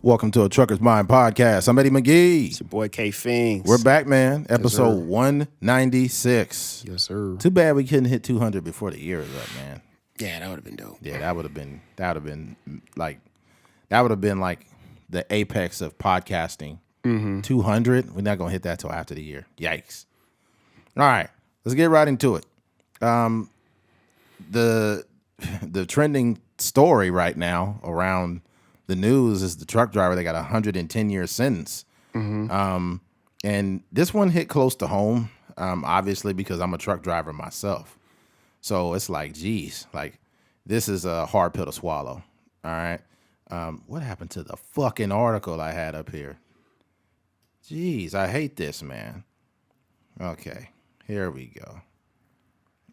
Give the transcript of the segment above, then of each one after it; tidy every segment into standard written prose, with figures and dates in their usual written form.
Welcome to a Trucker's Mind podcast. I'm Eddie McGee. It's your boy K Fings. We're back, man. Episode 196. Yes, sir. Too bad we couldn't hit 200 before the year is up, man. Yeah, that would have been dope. Yeah, that would have been like the apex of podcasting. 200. We're not gonna hit that till after the year. Yikes. All right, let's get right into it. The trending story right now around the news is the truck driver that got a 110-year sentence. And this one hit close to home, obviously, because I'm a truck driver myself. So it's like, geez, like this is a hard pill to swallow. All right. What happened to the fucking article I had up here? Jeez, I hate this, man. Okay, here we go.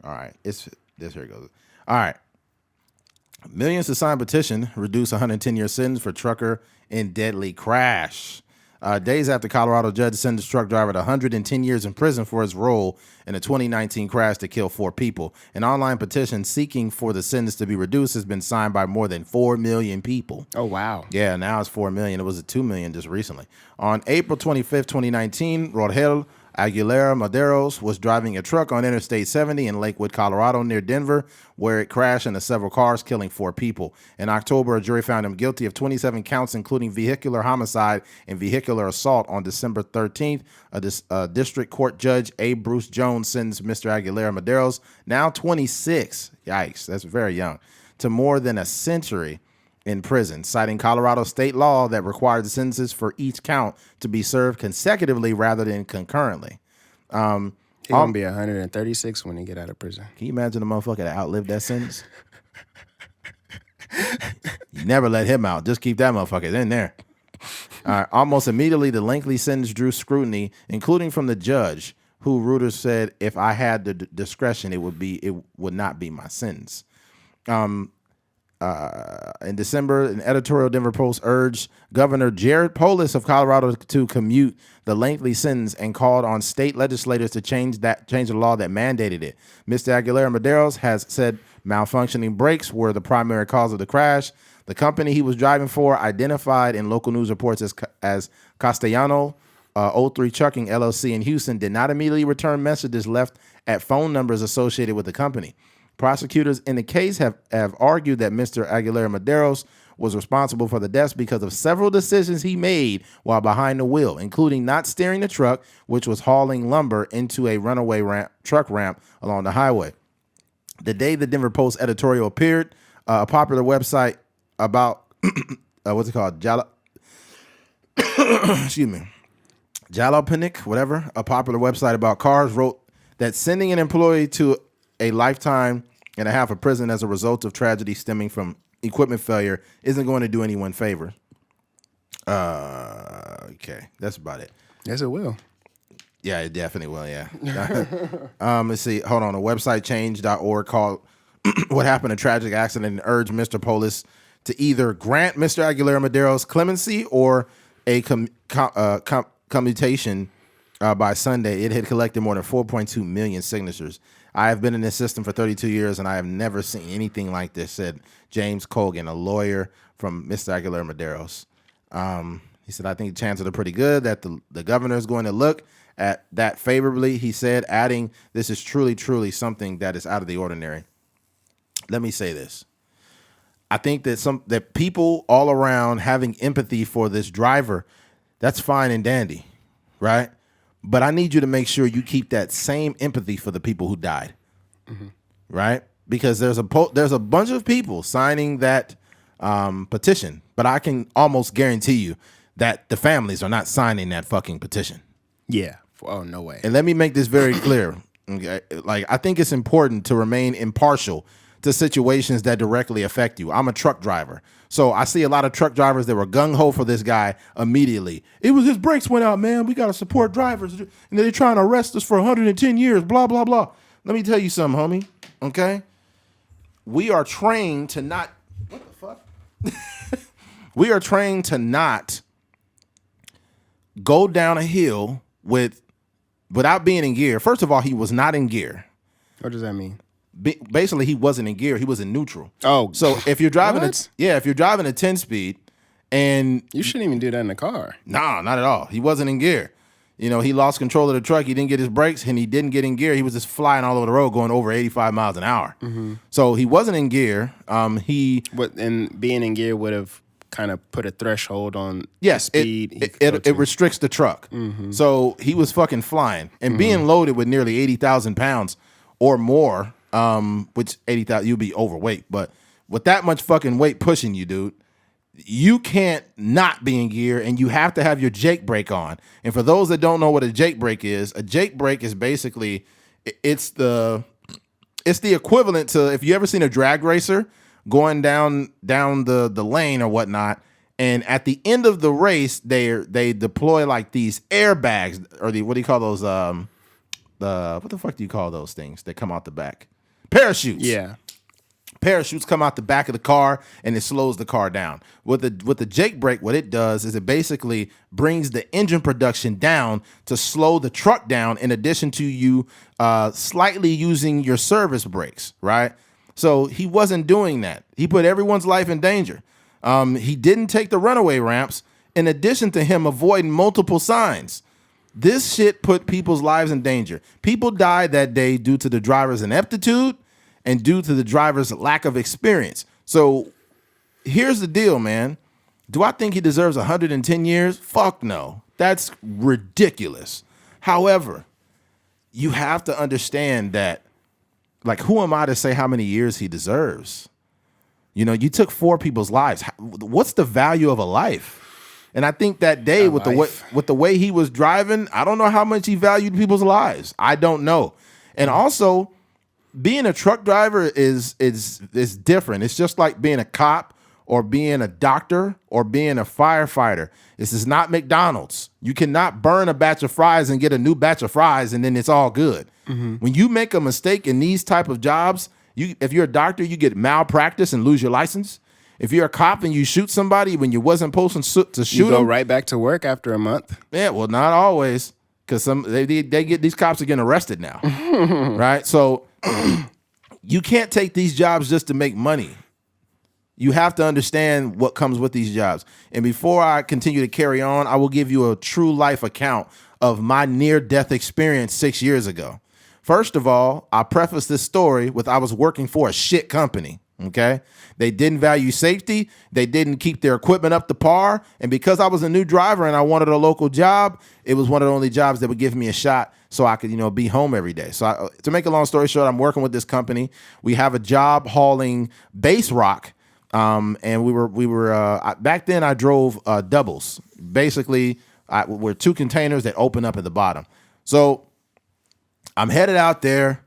All right, here it goes. All right. Millions to sign petition, reduce 110-year sentence for trucker in deadly crash. Days after Colorado judge sentenced truck driver to 110 years in prison for his role in a 2019 crash that killed 4 people. An online petition seeking for the sentence to be reduced has been signed by more than 4 million people. Oh, wow. Yeah, now it's 4 million. It was at 2 million just recently. On April 25th, 2019, Rogel Aguilera Maderos was driving a truck on Interstate 70 in Lakewood, Colorado, near Denver, where it crashed into several cars, killing 4 people. In October, a jury found him guilty of 27 counts, including vehicular homicide and vehicular assault. On December 13th, a district court judge, A. Bruce Jones, sentenced Mr. Aguilera Maderos, now 26, yikes, that's very young, to more than a century in prison, citing Colorado state law that requires the sentences for each count to be served consecutively rather than concurrently. He's going to be 136 when he get out of prison. Can you imagine a motherfucker that outlived that sentence? You never let him out. Just keep that motherfucker in there. Almost immediately, the lengthy sentence drew scrutiny, including from the judge, who Reuters said, if I had the discretion, it would not be my sentence. In December, an editorial Denver Post urged Governor Jared Polis of Colorado to commute the lengthy sentence and called on state legislators to change the law that mandated it. Mr. Aguilera Maderos has said malfunctioning brakes were the primary cause of the crash. The company he was driving for, identified in local news reports as Castellano 03 Trucking LLC in Houston, did not immediately return messages left at phone numbers associated with the company. Prosecutors in the case have argued that Mr. Aguilera Maderos was responsible for the deaths because of several decisions he made while behind the wheel, including not steering the truck, which was hauling lumber, into a runaway truck ramp along the highway. The day the Denver Post editorial appeared, a popular website about what's it called? Jalopnik, whatever, a popular website about cars, wrote that sending an employee to a lifetime and a half of prison as a result of tragedy stemming from equipment failure isn't going to do anyone favor. Okay, that's about it. Yes, it will. Yeah, it definitely will, yeah. Let's see. Hold on. A website change.org called What Happened, a Tragic Accident, and urged Mr. Polis to either grant Mr. Aguilera Maderos clemency or a commutation by Sunday. It had collected more than 4.2 million signatures. I have been in this system for 32 years, and I have never seen anything like this, said James Colgan, a lawyer from Mr. Aguilera Maderos. He said, I think the chances are pretty good that the governor is going to look at that favorably, he said, adding, this is truly, truly something that is out of the ordinary. Let me say this. I think that people all around having empathy for this driver, that's fine and dandy, right? But I need you to make sure you keep that same empathy for the people who died, right? Because there's a bunch of people signing that petition, but I can almost guarantee you that the families are not signing that fucking petition. Yeah. Oh, no way. And let me make this very clear. Okay? Like, I think it's important to remain impartial to situations that directly affect you. I'm a truck driver. So I see a lot of truck drivers that were gung-ho for this guy immediately. It was his brakes went out, man. We got to support drivers. And they're trying to arrest us for 110 years, blah, blah, blah. Let me tell you something, homie, okay? We are trained to not... What the fuck? We are trained to not go down a hill without being in gear. First of all, he was not in gear. What does that mean? Basically, he wasn't in gear. He was in neutral. Oh, so if you're driving what? if you're driving a 10 speed And You shouldn't even do that in the car. nah, not at all. He wasn't in gear. You know, he lost control of the truck. He didn't get his brakes, and he didn't get in gear. He was just flying all over the road, going over 85 miles an hour. So he wasn't in gear. And being in gear would have kind of put a threshold on the speed. It restricts the truck. So he was fucking flying and being loaded with nearly 80,000 pounds or more, which 80,000, you'd be overweight. But with that much fucking weight pushing you, dude, you can't not be in gear, and you have to have your Jake brake on. And for those that don't know what a Jake brake is basically it's the equivalent to, if you ever seen a drag racer going down the lane or whatnot, and at the end of the race they deploy like these airbags, or what do you call those? What the fuck do you call those things that come out the back? Parachutes. Yeah. Parachutes come out the back of the car, and it slows the car down. With the Jake brake, what it does is it basically brings the engine production down to slow the truck down, in addition to you slightly using your service brakes, right? So he wasn't doing that. He put everyone's life in danger. He didn't take the runaway ramps, in addition to him avoiding multiple signs. This shit put people's lives in danger. People died that day due to the driver's ineptitude and due to the driver's lack of experience. So here's the deal, man. Do I think he deserves 110 years? Fuck no. That's ridiculous. However, you have to understand that, like, who am I to say how many years he deserves? You know, you took 4 people's lives. What's the value of a life? And I think that day with the way he was driving, I don't know how much he valued people's lives. I don't know. And also, being a truck driver is different. It's just like being a cop or being a doctor or being a firefighter. This is not McDonald's. You cannot burn a batch of fries and get a new batch of fries and then it's all good. When you make a mistake in these type of jobs, if you're a doctor, you get malpractice and lose your license. If you're a cop and you shoot somebody when you wasn't supposed to shoot you go them, right back to work after a month. Yeah, well, not always, because these cops are getting arrested now, right? So you can't take these jobs just to make money. You have to understand what comes with these jobs. And before I continue to carry on, I will give you a true life account of my near-death experience 6 years ago. First of all, I preface this story with I was working for a shit company, okay? They didn't value safety. They didn't keep their equipment up to par. And because I was a new driver and I wanted a local job, it was one of the only jobs that would give me a shot so I could, be home every day. So to make a long story short, I'm working with this company. We have a job hauling base rock. And we were back then I drove doubles. Basically, we're 2 containers that open up at the bottom. So I'm headed out there,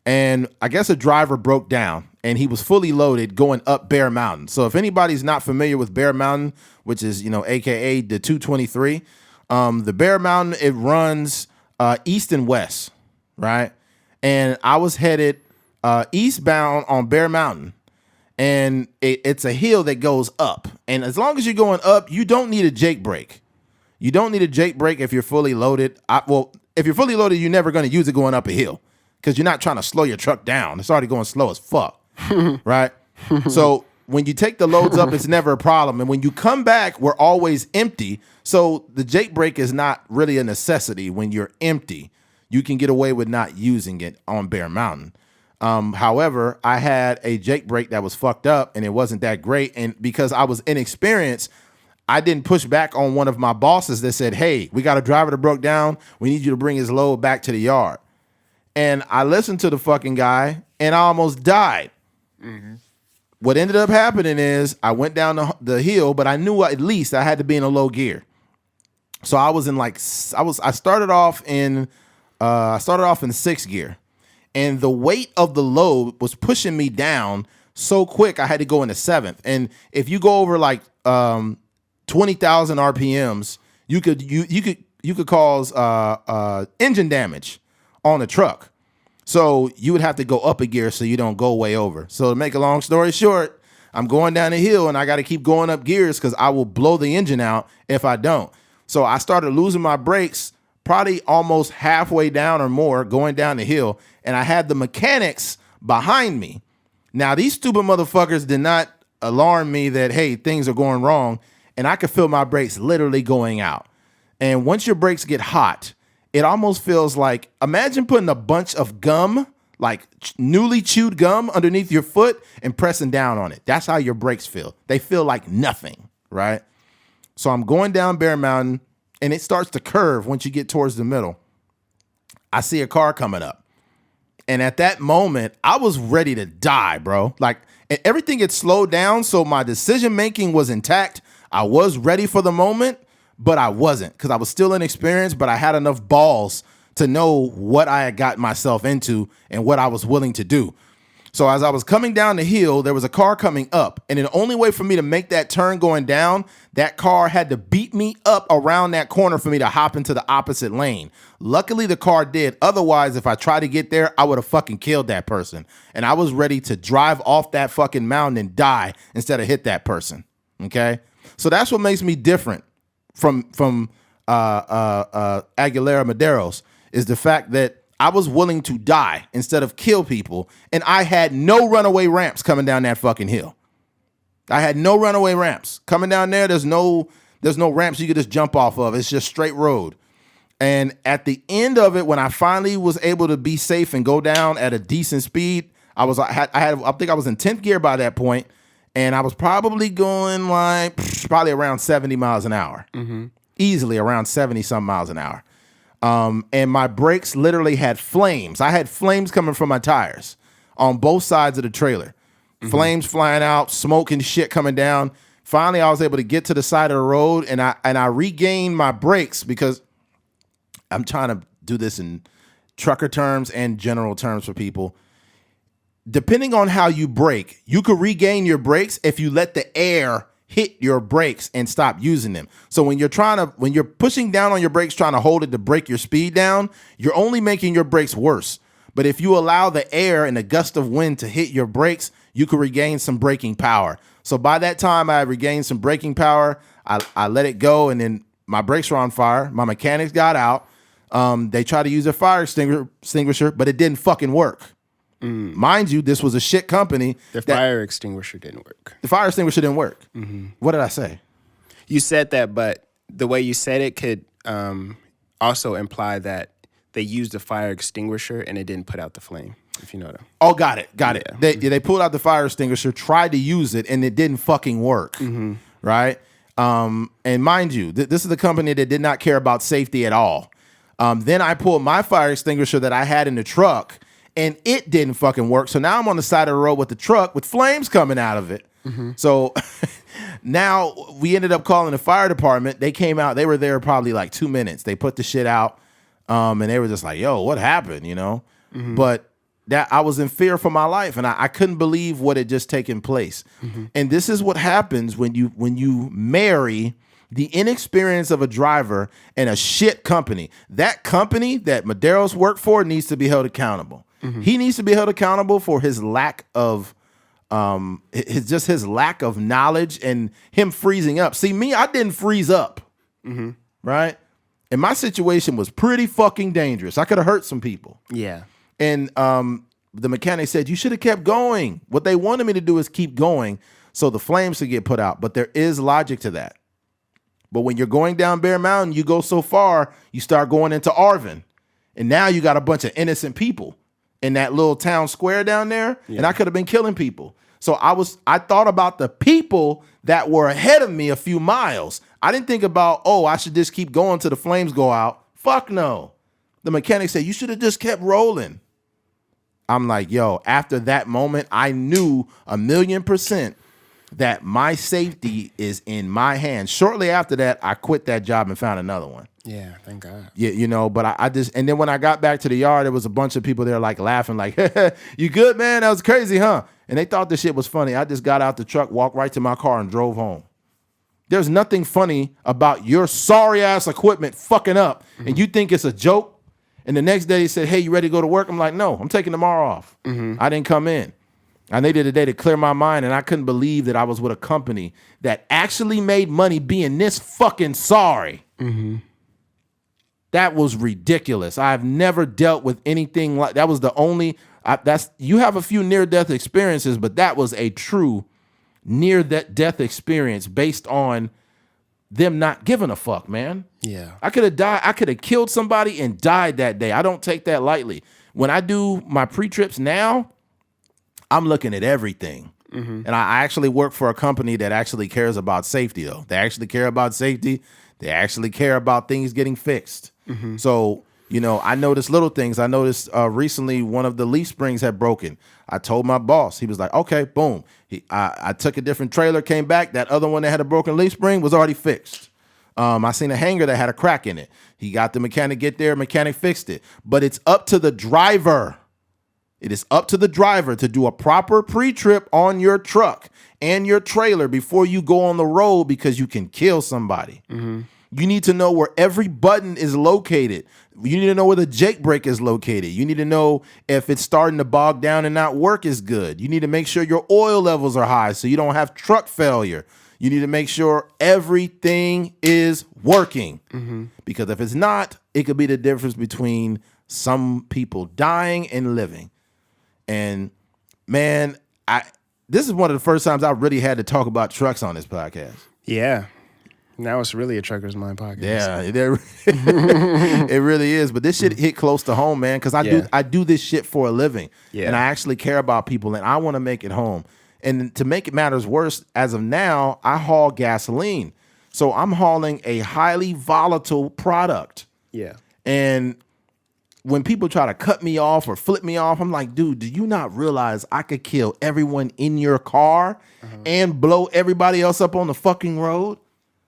and I guess a driver broke down, and he was fully loaded going up Bear Mountain. So if anybody's not familiar with Bear Mountain, which is, AKA the 223, the Bear Mountain, it runs east and west, right? And I was headed eastbound on Bear Mountain, and it's a hill that goes up. And as long as you're going up, you don't need a Jake brake. You don't need a Jake brake if you're fully loaded. If you're fully loaded, you're never going to use it going up a hill because you're not trying to slow your truck down. It's already going slow as fuck, right? So when you take the loads up, it's never a problem. And when you come back, we're always empty. So the Jake brake is not really a necessity when you're empty. You can get away with not using it on Bear Mountain. However, I had a Jake brake that was fucked up and it wasn't that great. And because I was inexperienced, I didn't push back on one of my bosses that said, hey, we got a driver that broke down. We need you to bring his load back to the yard. And I listened to the fucking guy and I almost died. What ended up happening is I went down the hill, but I knew at least I had to be in a low gear. So I was in I started off in 6th gear. And the weight of the load was pushing me down so quick I had to go into 7th. And if you go over 20,000 RPMs, you could cause engine damage on a truck. So you would have to go up a gear so you don't go way over. So to make a long story short, I'm going down the hill and I got to keep going up gears because I will blow the engine out if I don't. So I started losing my brakes probably almost halfway down or more going down the hill. And I had the mechanics behind me. Now, these stupid motherfuckers did not alarm me that, hey, things are going wrong. and I could feel my brakes literally going out. And once your brakes get hot, it almost feels like, imagine putting a bunch of gum, like newly chewed gum underneath your foot and pressing down on it. That's how your brakes feel. They feel like nothing, right? So I'm going down Bear Mountain, and it starts to curve once you get towards the middle. I see a car coming up. And at that moment, I was ready to die, bro. Like, everything had slowed down, so my decision-making was intact. I was ready for the moment, but I wasn't, because I was still inexperienced, but I had enough balls to know what I had gotten myself into and what I was willing to do. So as I was coming down the hill, there was a car coming up, and the only way for me to make that turn going down, that car had to beat me up around that corner for me to hop into the opposite lane. Luckily, the car did. Otherwise, if I tried to get there, I would have fucking killed that person. And I was ready to drive off that fucking mountain and die instead of hit that person. Okay? So that's what makes me different from Aguilera Maderos, is the fact that I was willing to die instead of kill people, and I had no runaway ramps coming down that fucking hill. I had no runaway ramps coming down there. There's no ramps you could just jump off of. It's just straight road. And at the end of it, when I finally was able to be safe and go down at a decent speed, I think I was in 10th gear by that point, and I was probably going like probably around 70 miles an hour, easily around 70 some miles an hour. And my brakes literally had flames. I had flames coming from my tires on both sides of the trailer. Flames flying out, smoke and shit coming down. Finally, I was able to get to the side of the road, and I regained my brakes, because I'm trying to do this in trucker terms and general terms for people. Depending on how you brake, you could regain your brakes if you let the air hit your brakes and stop using them. So when you're pushing down on your brakes, trying to hold it to break your speed down, you're only making your brakes worse. But if you allow the air and a gust of wind to hit your brakes, you can regain some braking power. So by that time I regained some braking power, I let it go, and then my brakes were on fire. My mechanics got out. They tried to use a fire extinguisher, but it didn't fucking work. Mind you, this was a shit company. The fire extinguisher didn't work. The fire extinguisher didn't work. What did I say? You said that, but the way you said it could also imply that they used the fire extinguisher and it didn't put out the flame, if you know that. Oh, got it. They pulled out the fire extinguisher, tried to use it, and it didn't fucking work. Right? And mind you, this is the company that did not care about safety at all. Then I pulled my fire extinguisher that I had in the truck, and it didn't fucking work. So now I'm on the side of the road with the truck with flames coming out of it. So now we ended up calling the fire department. They came out. They were there probably like 2 minutes. They put the shit out, and they were just like, yo, what happened, you know? But that I was in fear for my life, and I couldn't believe what had just taken place. And this is what happens when you marry the inexperience of a driver and a shit company. That company that Maderos worked for needs to be held accountable. He needs to be held accountable for his lack of his lack of knowledge and him freezing up. See, me, I didn't freeze up. Right? And my situation was pretty fucking dangerous. I could have hurt some people. Yeah. And the mechanic said, you should have kept going. What they wanted me to do is keep going so the flames could get put out. But there is logic to that. But when you're going down Bear Mountain, you go so far, you start going into Arvin. And now you got a bunch of innocent people in that little town square down there. Yeah. And I could have been killing people. So I thought about the people that were ahead of me a few miles. I didn't think about, I should just keep going till the flames go out. Fuck no. The mechanic said, you should have just kept rolling. I'm like, yo, after that moment, I knew 1,000,000% that my safety is in my hands. Shortly after that, I quit that job and found another one. Yeah, thank God. Yeah, you know, but I just, and then when I got back to the yard, there was a bunch of people there like laughing, like, you good, man? That was crazy, huh? And they thought the shit was funny. I just got out the truck, walked right to my car, and drove home. There's nothing funny about your sorry ass equipment fucking up, and you think it's a joke. And the next day he said, hey, you ready to go to work? I'm like, no, I'm taking tomorrow off. I didn't come in. I needed a day to clear my mind, and I couldn't believe that I was with a company that actually made money being this fucking sorry. That was ridiculous. I've never dealt with anything like that. Was the only, you have a few near-death experiences, but that was a true near-death experience based on them not giving a fuck, man. Yeah. I could have died. I could have killed somebody and died that day. I don't take that lightly. When I do my pre-trips now, I'm looking at everything. And I actually work for a company that actually cares about safety, though. They actually care about safety. They actually care about things getting fixed. So, I noticed little things. I noticed recently one of the leaf springs had broken. I told my boss. He was like, okay, boom. I took a different trailer, came back. That other one that had a broken leaf spring was already fixed. I seen a hanger that had a crack in it. He got the mechanic get there, mechanic fixed it. But it's up to the driver. It is up to the driver to do a proper pre-trip on your truck and your trailer before you go on the road, because you can kill somebody. You need to know where every button is located. You need to know where the Jake brake is located. You need to know if it's starting to bog down and not work as good. You need to make sure your oil levels are high so you don't have truck failure. You need to make sure everything is working. Because if it's not, it could be the difference between some people dying and living. And man, this is one of the first times I really had to talk about trucks on this podcast. Yeah. Now it's really a Trucker's Mind podcast. Yeah, it really is. But this shit hit close to home, man, because I do this shit for a living. Yeah. And I actually care about people, and I want to make it home. And to make it matters worse, as of now, I haul gasoline. So I'm hauling a highly volatile product. Yeah. And when people try to cut me off or flip me off, I'm like, dude, do you not realize I could kill everyone in your car and blow everybody else up on the fucking road?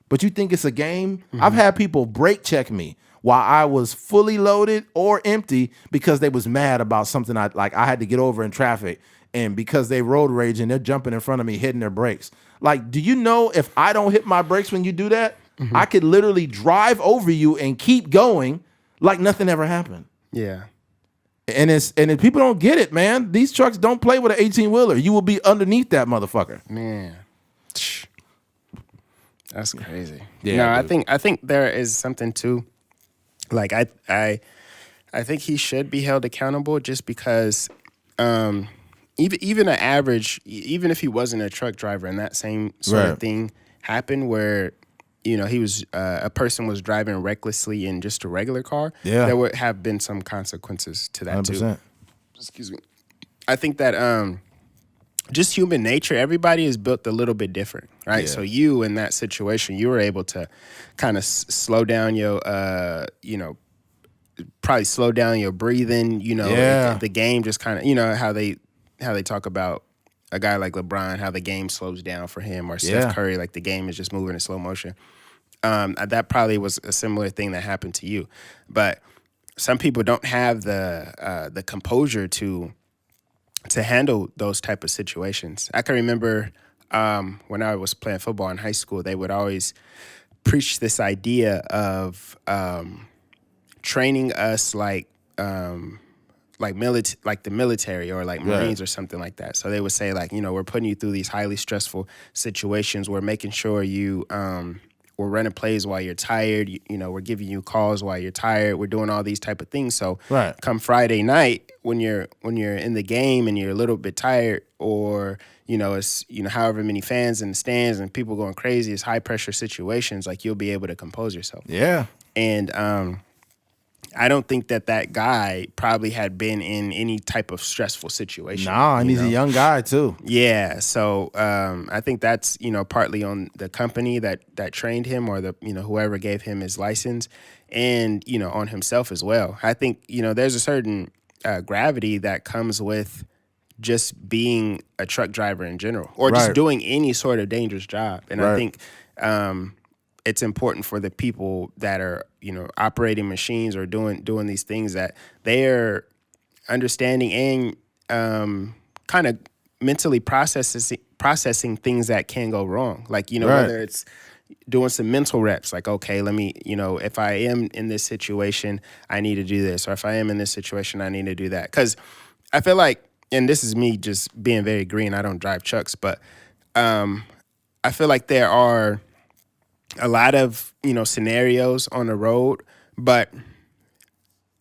But you think it's a game? I've had people brake check me while I was fully loaded or empty because they was mad about something I had to get over in traffic. And because they road rage and they're jumping in front of me, hitting their brakes. Like, do you know if I don't hit my brakes when you do that, I could literally drive over you and keep going like nothing ever happened. Yeah. And people don't get it, man. These trucks don't play with an 18-wheeler. You will be underneath that motherfucker. Man. That's crazy. Yeah, no, I think there is something too. Like I think he should be held accountable just because even an average, even if he wasn't a truck driver and that same sort of thing happened where he was a person was driving recklessly in just a regular car, there would have been some consequences to that 100%. too. Excuse me. I think that just human nature, everybody is built a little bit different, right? Yeah. So you, in that situation, you were able to kind of slow down your, probably slow down your breathing, the game just kind of, how they talk about a guy like LeBron, how the game slows down for him, or Steph Curry, like the game is just moving in slow motion. That probably was a similar thing that happened to you. But some people don't have the composure to handle those type of situations. I can remember when I was playing football in high school, they would always preach this idea of training us like the military or like Marines or something like that. So they would say like, we're putting you through these highly stressful situations. We're making sure you we're running plays while you're tired. We're giving you calls while you're tired. We're doing all these type of things. So come Friday night, when you're in the game and you're a little bit tired, or it's however many fans in the stands and people going crazy, it's high pressure situations. Like you'll be able to compose yourself. Yeah. And I don't think that guy probably had been in any type of stressful situation. Nah, and he's a young guy too. Yeah, so I think that's partly on the company that trained him, or the whoever gave him his license, and on himself as well. I think there's a certain gravity that comes with just being a truck driver in general, or just doing any sort of dangerous job. And I think it's important for the people that are, operating machines or doing these things, that they're understanding and kind of mentally processing things that can go wrong. Like, whether it's doing some mental reps, like, okay, let me, if I am in this situation, I need to do this. Or if I am in this situation, I need to do that. Because I feel like, and this is me just being very green, I don't drive trucks, but I feel like there are a lot of, scenarios on the road, but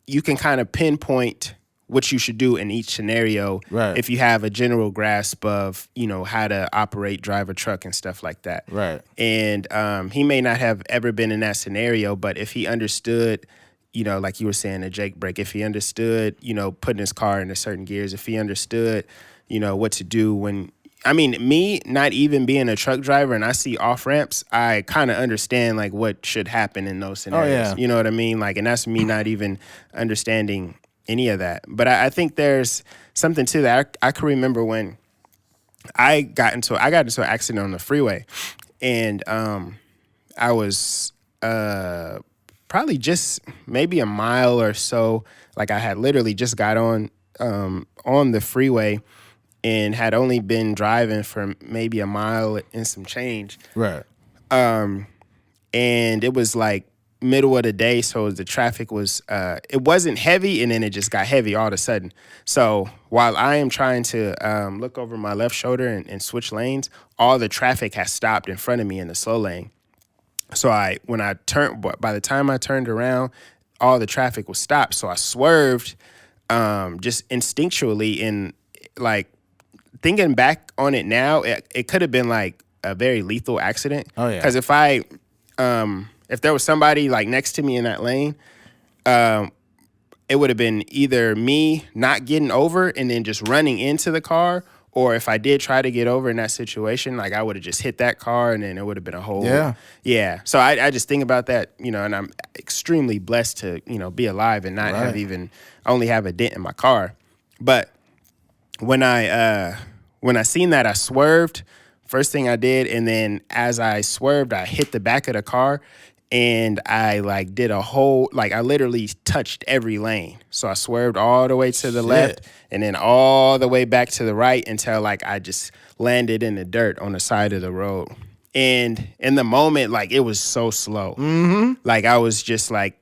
you can kind of pinpoint what you should do in each scenario Right. if you have a general grasp of, how to operate, drive a truck and stuff like that. Right. And he may not have ever been in that scenario, but if he understood, like you were saying, a Jake brake, if he understood, putting his car into certain gears, if he understood, what to do when, me not even being a truck driver and I see off ramps, I kind of understand like what should happen in those scenarios. yeah. You know what I mean? Like, and that's me not even understanding any of that. But I think there's something to that. I can remember when I got into an accident on the freeway, and I was probably just maybe a mile or so. Like I had literally just got on the freeway and had only been driving for maybe a mile and some change. Right. And it was like middle of the day, so the traffic was it wasn't heavy, and then it just got heavy all of a sudden. So while I am trying to look over my left shoulder and switch lanes, all the traffic has stopped in front of me in the slow lane. So by the time I turned around, all the traffic was stopped. So I swerved just instinctually, and like thinking back on it now, it could have been like a very lethal accident. Oh yeah. Because if there was somebody like next to me in that lane, it would have been either me not getting over and then just running into the car, or if I did try to get over in that situation, like I would have just hit that car and then it would have been a whole. Yeah. So I just think about that, and I'm extremely blessed to, be alive and not only have a dent in my car. But when I seen that, I swerved. First thing I did, and then as I swerved, I hit the back of the car, and I like did I literally touched every lane. So I swerved all the way to the left, and then all the way back to the right until like I just landed in the dirt on the side of the road. And in the moment, like it was so slow. Mm-hmm. Like I was just like,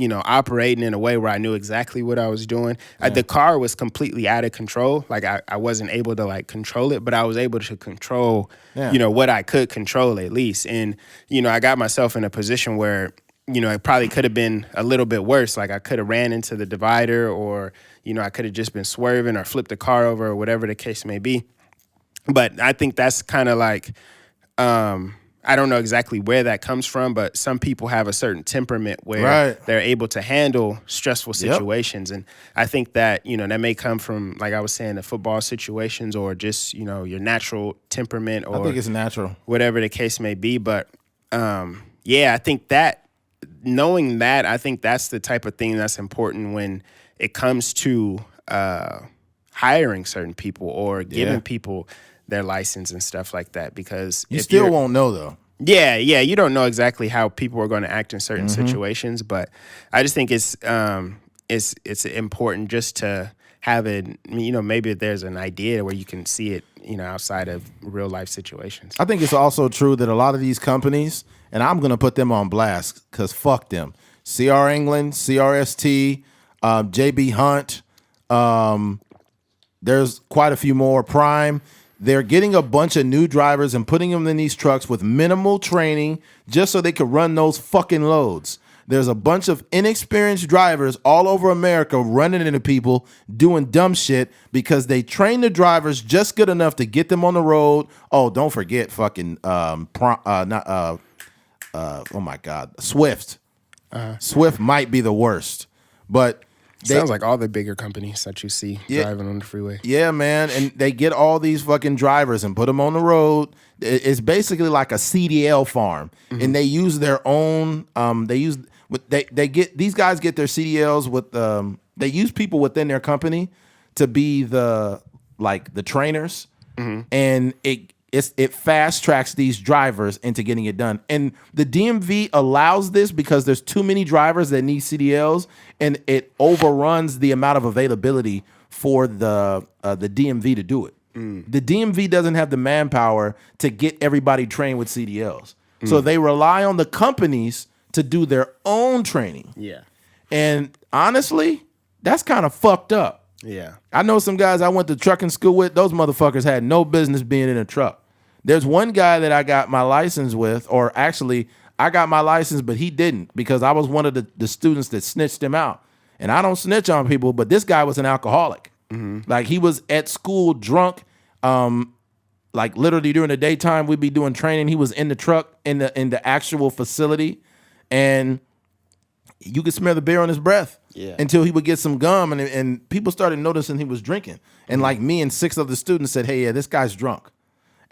operating in a way where I knew exactly what I was doing. Yeah. The car was completely out of control. Like I wasn't able to like control it, but I was able to control, what I could control at least. And, I got myself in a position where, it probably could have been a little bit worse. Like I could have ran into the divider, or, I could have just been swerving or flipped the car over, or whatever the case may be. But I think that's kind of like, I don't know exactly where that comes from, but some people have a certain temperament where they're able to handle stressful situations. And I think that, that may come from, like I was saying, the football situations, or just, your natural temperament, or I think it's natural, whatever the case may be. But I think that knowing that, I think that's the type of thing that's important when it comes to hiring certain people or giving people their license and stuff like that, because you still won't know though. Yeah, you don't know exactly how people are going to act in certain situations, but I just think it's important just to have it. Maybe there's an idea where you can see it, outside of real life situations. I think it's also true that a lot of these companies, and I'm going to put them on blast because fuck them. CR England, CRST, JB Hunt. There's quite a few more. Prime. They're getting a bunch of new drivers and putting them in these trucks with minimal training just so they could run those fucking loads. There's a bunch of inexperienced drivers all over America running into people doing dumb shit because they train the drivers just good enough to get them on the road. Oh, don't forget fucking oh my God, Swift. Swift might be the worst, but sounds like all the bigger companies that you see driving on the freeway. Yeah, man. And they get all these fucking drivers and put them on the road. It's basically like a CDL farm. Mm-hmm. And they use their own, these guys get their CDLs with, they use people within their company to be the trainers. Mm-hmm. And it fast tracks these drivers into getting it done. And the DMV allows this because there's too many drivers that need CDLs, and it overruns the amount of availability for the DMV to do it. The DMV doesn't have the manpower to get everybody trained with CDLs. So they rely on the companies to do their own training. Yeah. And honestly, that's kind of fucked up. Yeah. I know some guys I went to trucking school with, those motherfuckers had no business being in a truck. There's one guy that I got my license with, or actually I got my license, but he didn't because I was one of the students that snitched him out. And I don't snitch on people, but this guy was an alcoholic. Like he was at school drunk. Like literally during the daytime, we'd be doing training. He was in the truck in the actual facility, and you could smell the beer on his breath. Yeah. Until he would get some gum, and people started noticing he was drinking. And like me and 6 other students said, hey, yeah, this guy's drunk.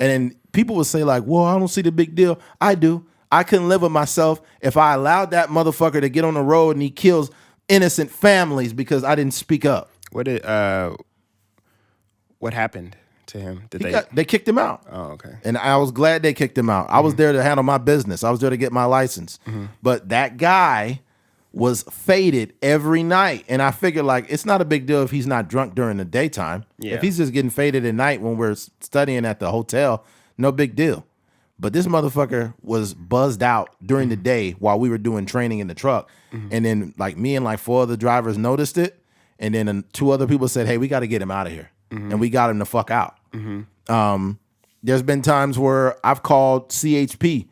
And then people would say like, well, I don't see the big deal. I do. I couldn't live with myself if I allowed that motherfucker to get on the road and he kills innocent families because I didn't speak up. What happened to him? They kicked him out. Oh, okay. And I was glad they kicked him out. I was there to handle my business. I was there to get my license. But that guy was faded every night. And I figured like it's not a big deal if he's not drunk during the daytime. Yeah. If he's just getting faded at night when we're studying at the hotel, no big deal. But this motherfucker was buzzed out during the day while we were doing training in the truck. And then like me and like 4 other drivers noticed it. And then 2 other people said, hey, we got to get him out of here. And we got him the fuck out. There's been times where I've called CHP.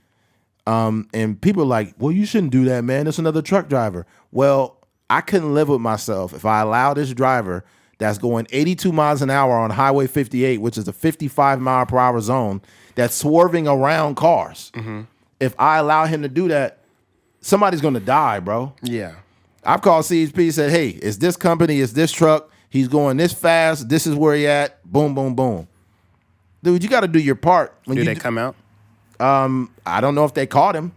And people are like, well, you shouldn't do that, man. It's another truck driver. Well, I couldn't live with myself if I allow this driver that's going 82 miles an hour on Highway 58, which is a 55 mile per hour zone, that's swerving around cars. If I allow him to do that, somebody's going to die, bro. Yeah. I've called CHP, said, hey, it's this company, it's this truck. He's going this fast. This is where he at. Boom, boom, boom. Dude, you got to do your part. When they come out? I don't know if they caught him,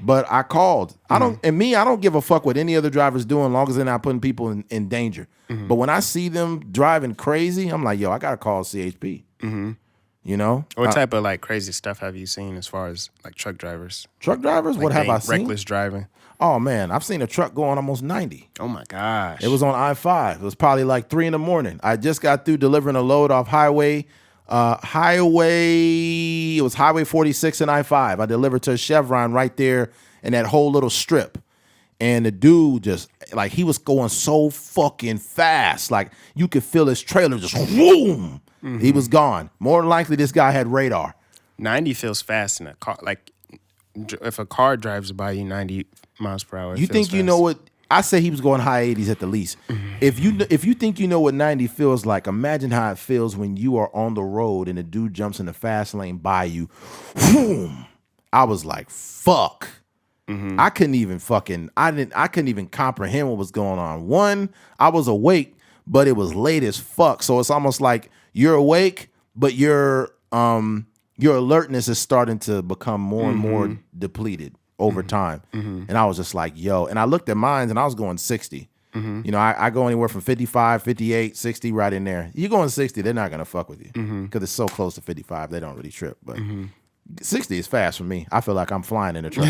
but I called. I don't give a fuck what any other driver's doing, as long as they're not putting people in danger. But when I see them driving crazy, I'm like, yo, I gotta call CHP. You know, what type of like crazy stuff have you seen as far as like truck drivers? Truck drivers? Like what have I seen? Reckless driving. Oh man, I've seen a truck going almost 90. Oh my gosh! It was on I-5. It was probably like 3 a.m. I just got through delivering a load off highway. It was Highway 46 and I-5. I delivered to a Chevron right there in that whole little strip. And the dude just, like, he was going so fucking fast. Like, you could feel his trailer just, boom. He was gone. More than likely, this guy had radar. 90 feels fast in a car. Like, if a car drives by you 90 miles per hour, you think fast. You know what? I say he was going high 80s at the least. If you think you know what 90 feels like, imagine how it feels when you are on the road and a dude jumps in the fast lane by you. Boom. I was like, fuck. I couldn't even comprehend what was going on. One, I was awake, but it was late as fuck. So it's almost like you're awake, but your alertness is starting to become more and more depleted over time. And I was just like, yo, and I looked at mine and I was going 60. You know, I go anywhere from 55, 58, 60, right in there. You going 60, they're not going to fuck with you because it's so close to 55, they don't really trip. But 60 is fast for me. I feel like I'm flying in a truck.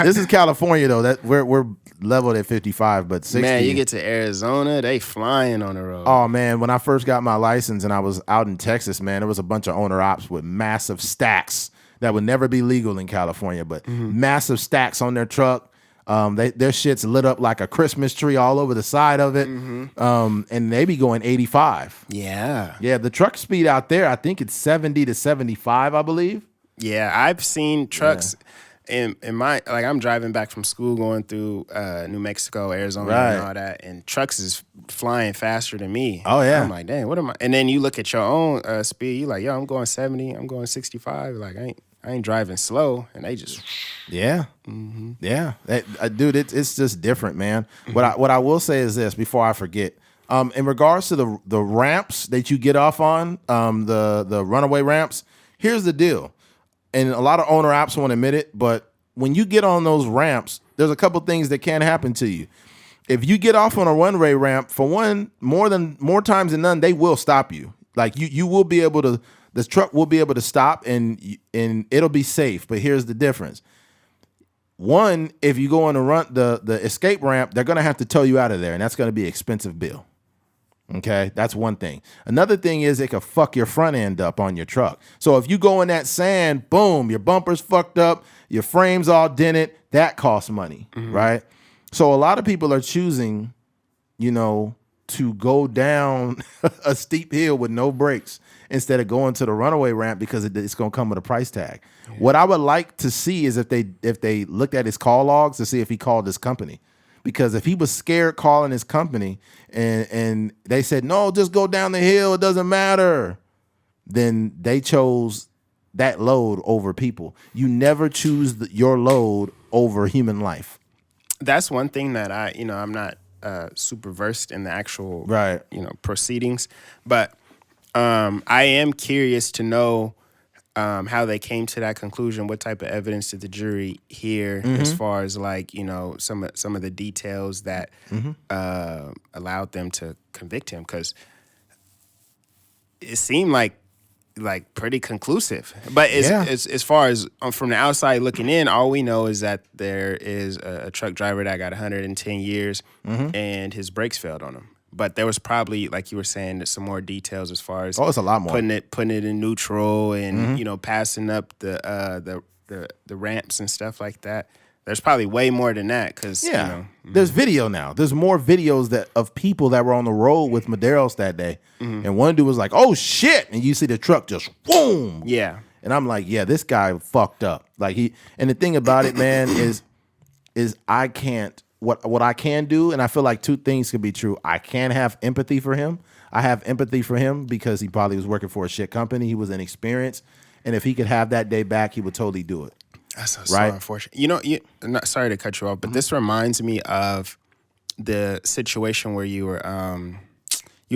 This is California, though. That we're leveled at 55, but 60. Man, you get to Arizona, they flying on the road. Oh, man, when I first got my license and I was out in Texas, man, there was a bunch of owner ops with massive stacks that would never be legal in California, but massive stacks on their truck. Their shit's lit up like a Christmas tree all over the side of it. And they be going 85. Yeah. Yeah, the truck speed out there, I think it's 70 to 75, I believe. Yeah, I've seen trucks in my, like, I'm driving back from school going through New Mexico, Arizona, and all that, and trucks is flying faster than me. Oh, yeah. I'm like, dang, what am I? And then you look at your own speed, you're like, yo, I'm going 70, I'm going 65. Like, I ain't driving slow, and they just yeah. Dude, it's just different, man. What I will say is this before I forget. In regards to the ramps that you get off on, the runaway ramps, here's the deal. And a lot of owner apps won't admit it, but when you get on those ramps, there's a couple things that can happen to you. If you get off on a runway ramp, for one, more times than none, they will stop you. Like you will be able to. The truck will be able to stop and it'll be safe. But here's the difference. One, if you go on the escape ramp, they're gonna have to tow you out of there, and that's gonna be an expensive bill. Okay, that's one thing. Another thing is it could fuck your front end up on your truck. So if you go in that sand, boom, your bumper's fucked up, your frame's all dented, that costs money, right? So a lot of people are choosing, to go down a steep hill with no brakes instead of going to the runaway ramp because it's going to come with a price tag. Yeah. What I would like to see is if they looked at his call logs to see if he called his company. Because if he was scared calling his company and they said, no, just go down the hill, it doesn't matter, then they chose that load over people. You never choose your load over human life. That's one thing that I'm not super versed in the actual proceedings, but I am curious to know how they came to that conclusion. What type of evidence did the jury hear as far as some of the details that allowed them to convict him? Because it seemed like pretty conclusive. But as far as from the outside looking in, all we know is that there is a truck driver that got 110 years and his brakes failed on him. But there was probably, like you were saying, some more details as far as it's a lot more. Putting it in neutral and passing up the ramps and stuff like that. There's probably way more than that because there's video now. There's more videos of people that were on the road with Medeiros that day, and one dude was like, "Oh shit!" and you see the truck just boom. Yeah, and I'm like, "Yeah, this guy fucked up." Like and the thing about it, man, is I can't. What I can do, and I feel like two things could be true. I can have empathy for him. I have empathy for him because he probably was working for a shit company. He was inexperienced, and if he could have that day back, he would totally do it. That's so unfortunate. Sorry to cut you off, but this reminds me of the situation where you were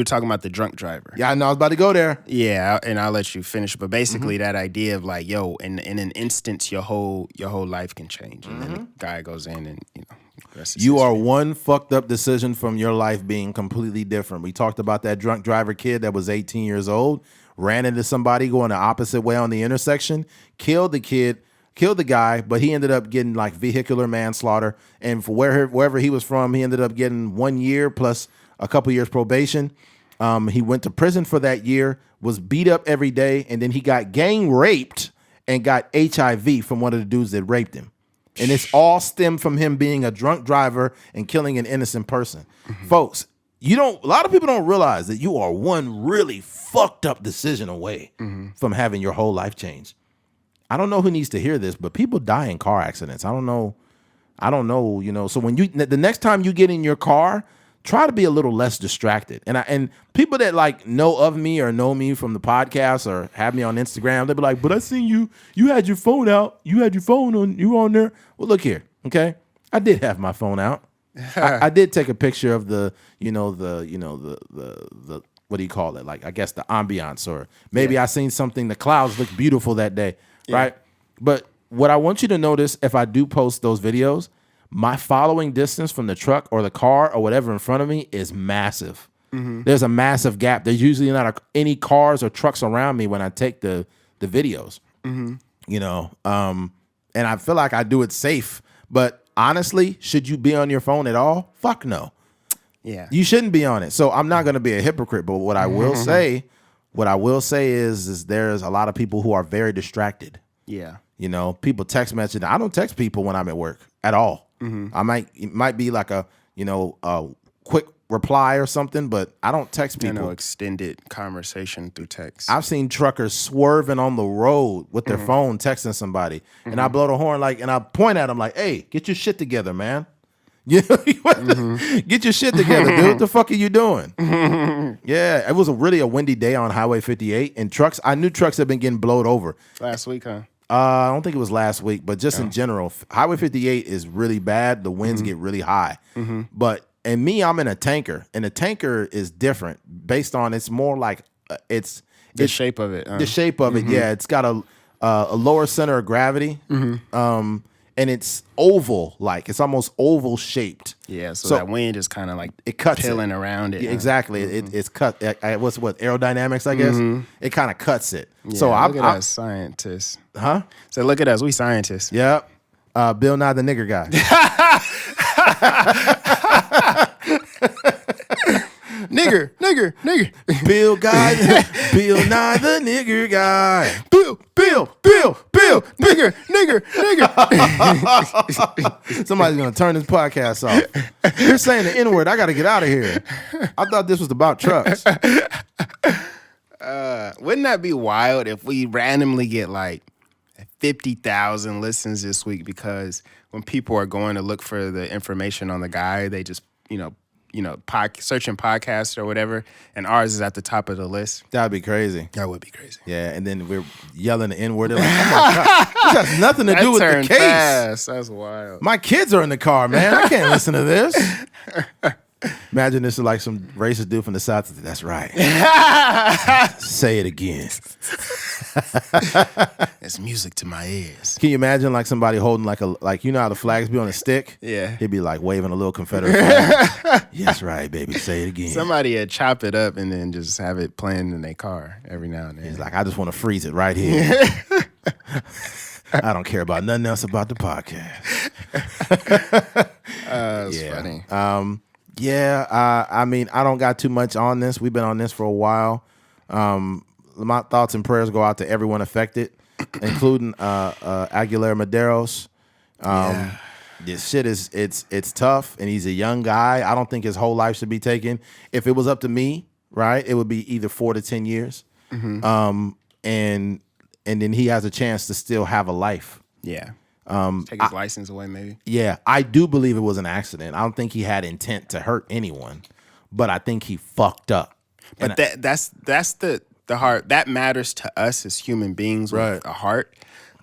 talking about the drunk driver. Yeah, I know I was about to go there. Yeah, and I'll let you finish. But basically, that idea of like, yo, in an instance, your whole life can change, and then the guy goes in and you are one fucked up decision from your life being completely different. We talked about that drunk driver kid that was 18 years old, ran into somebody going the opposite way on the intersection, killed the guy, but he ended up getting like vehicular manslaughter. And for wherever he was from, he ended up getting 1 year plus a couple years probation. He went to prison for that year, was beat up every day, and then he got gang raped and got HIV from one of the dudes that raped him. And it's all stemmed from him being a drunk driver and killing an innocent person. Folks, a lot of people don't realize that you are one really fucked up decision away from having your whole life change. I don't know who needs to hear this, but people die in car accidents. I don't know, so when the next time you get in your car, try to be a little less distracted. And people that like know of me or know me from the podcast or have me on Instagram, they'll be like, but I seen you had your phone out. You had your phone on, you were on there. Well, look here, okay? I did have my phone out. I did take a picture of the what do you call it? Like, I guess the ambiance, or maybe I seen something, the clouds looked beautiful that day, right? But what I want you to notice, if I do post those videos, my following distance from the truck or the car or whatever in front of me is massive. There's a massive gap. There's usually not any cars or trucks around me when I take the videos, and I feel like I do it safe. But honestly, should you be on your phone at all? Fuck no. Yeah, you shouldn't be on it. So I'm not going to be a hypocrite. But what I will say is there's a lot of people who are very distracted. Yeah, people text message. I don't text people when I'm at work at all. It might be like a quick reply or something, but I don't text people. Extended conversation through text. I've seen truckers swerving on the road with their phone texting somebody, and I blow the horn and I point at them like, "Hey, get your shit together, man. Get your shit together, dude. What the fuck are you doing?" Yeah, it was really a windy day on Highway 58, and I knew trucks had been getting blowed over last week, huh? I don't think it was last week, but just in general, Highway 58 is really bad. The winds get really high. But I'm in a tanker, and a tanker is different based on, it's more like it's the shape of it. The shape of it, yeah. It's got a lower center of gravity, and it's oval, like it's almost oval shaped. Yeah, so that wind is kind of like it cuts pilling around it. Yeah, exactly, it's cut. What's aerodynamics? I guess it kind of cuts it. Yeah, so look at us scientists, huh? So look at us, we scientists. Yep. Bill Nye the nigger guy. nigger. Bill Nye the nigger guy. Bill, nigger. Somebody's gonna turn this podcast off. You're saying the N-word. I gotta get out of here. I thought this was about trucks. Wouldn't that be wild if we randomly get like 50,000 listens this week because when people are going to look for the information on the guy, they just, searching podcasts or whatever, and ours is at the top of the list. That'd be crazy. That would be crazy. Yeah, and then we're yelling the N-word. They're like, oh my God, this has nothing to do with the case. Fast. That's wild. My kids are in the car, man. I can't listen to this. Imagine this is like some racist dude from the South. That's right. Say it again. It's music to my ears. Can you imagine like somebody holding like how the flags be on a stick? Yeah. He'd be like waving a little Confederate flag. Yes, right, baby. Say it again. Somebody would chop it up and then just have it playing in their car every now and then. He's like, I just want to freeze it right here. I don't care about nothing else about the podcast. That's funny. I mean, I don't got too much on this. We've been on this for a while. My thoughts and prayers go out to everyone affected, including Aguilera Medeiros. This shit it's tough, and he's a young guy. I don't think his whole life should be taken. If it was up to me, right, it would be either 4 to 10 years. Mm-hmm. And then he has a chance to still have a life. Yeah. Take his license away, maybe. Yeah, I do believe it was an accident. I don't think he had intent to hurt anyone, but I think he fucked up. But that's the heart that matters to us as human beings with a heart.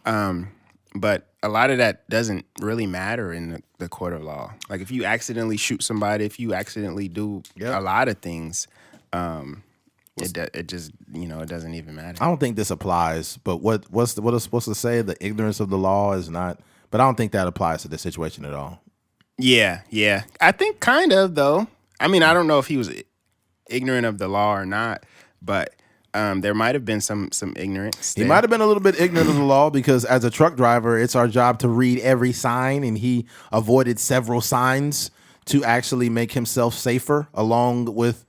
But a lot of that doesn't really matter in the court of law. Like if you accidentally shoot somebody, if you accidentally do a lot of things, it just it doesn't even matter. I don't think this applies. But what's it's supposed to say? The ignorance of the law is not. But I don't think that applies to this situation at all. Yeah. I think kind of though. I mean, I don't know if he was ignorant of the law or not, but there might have been some ignorance there. He might have been a little bit ignorant of the law because as a truck driver, it's our job to read every sign, and he avoided several signs to actually make himself safer along with,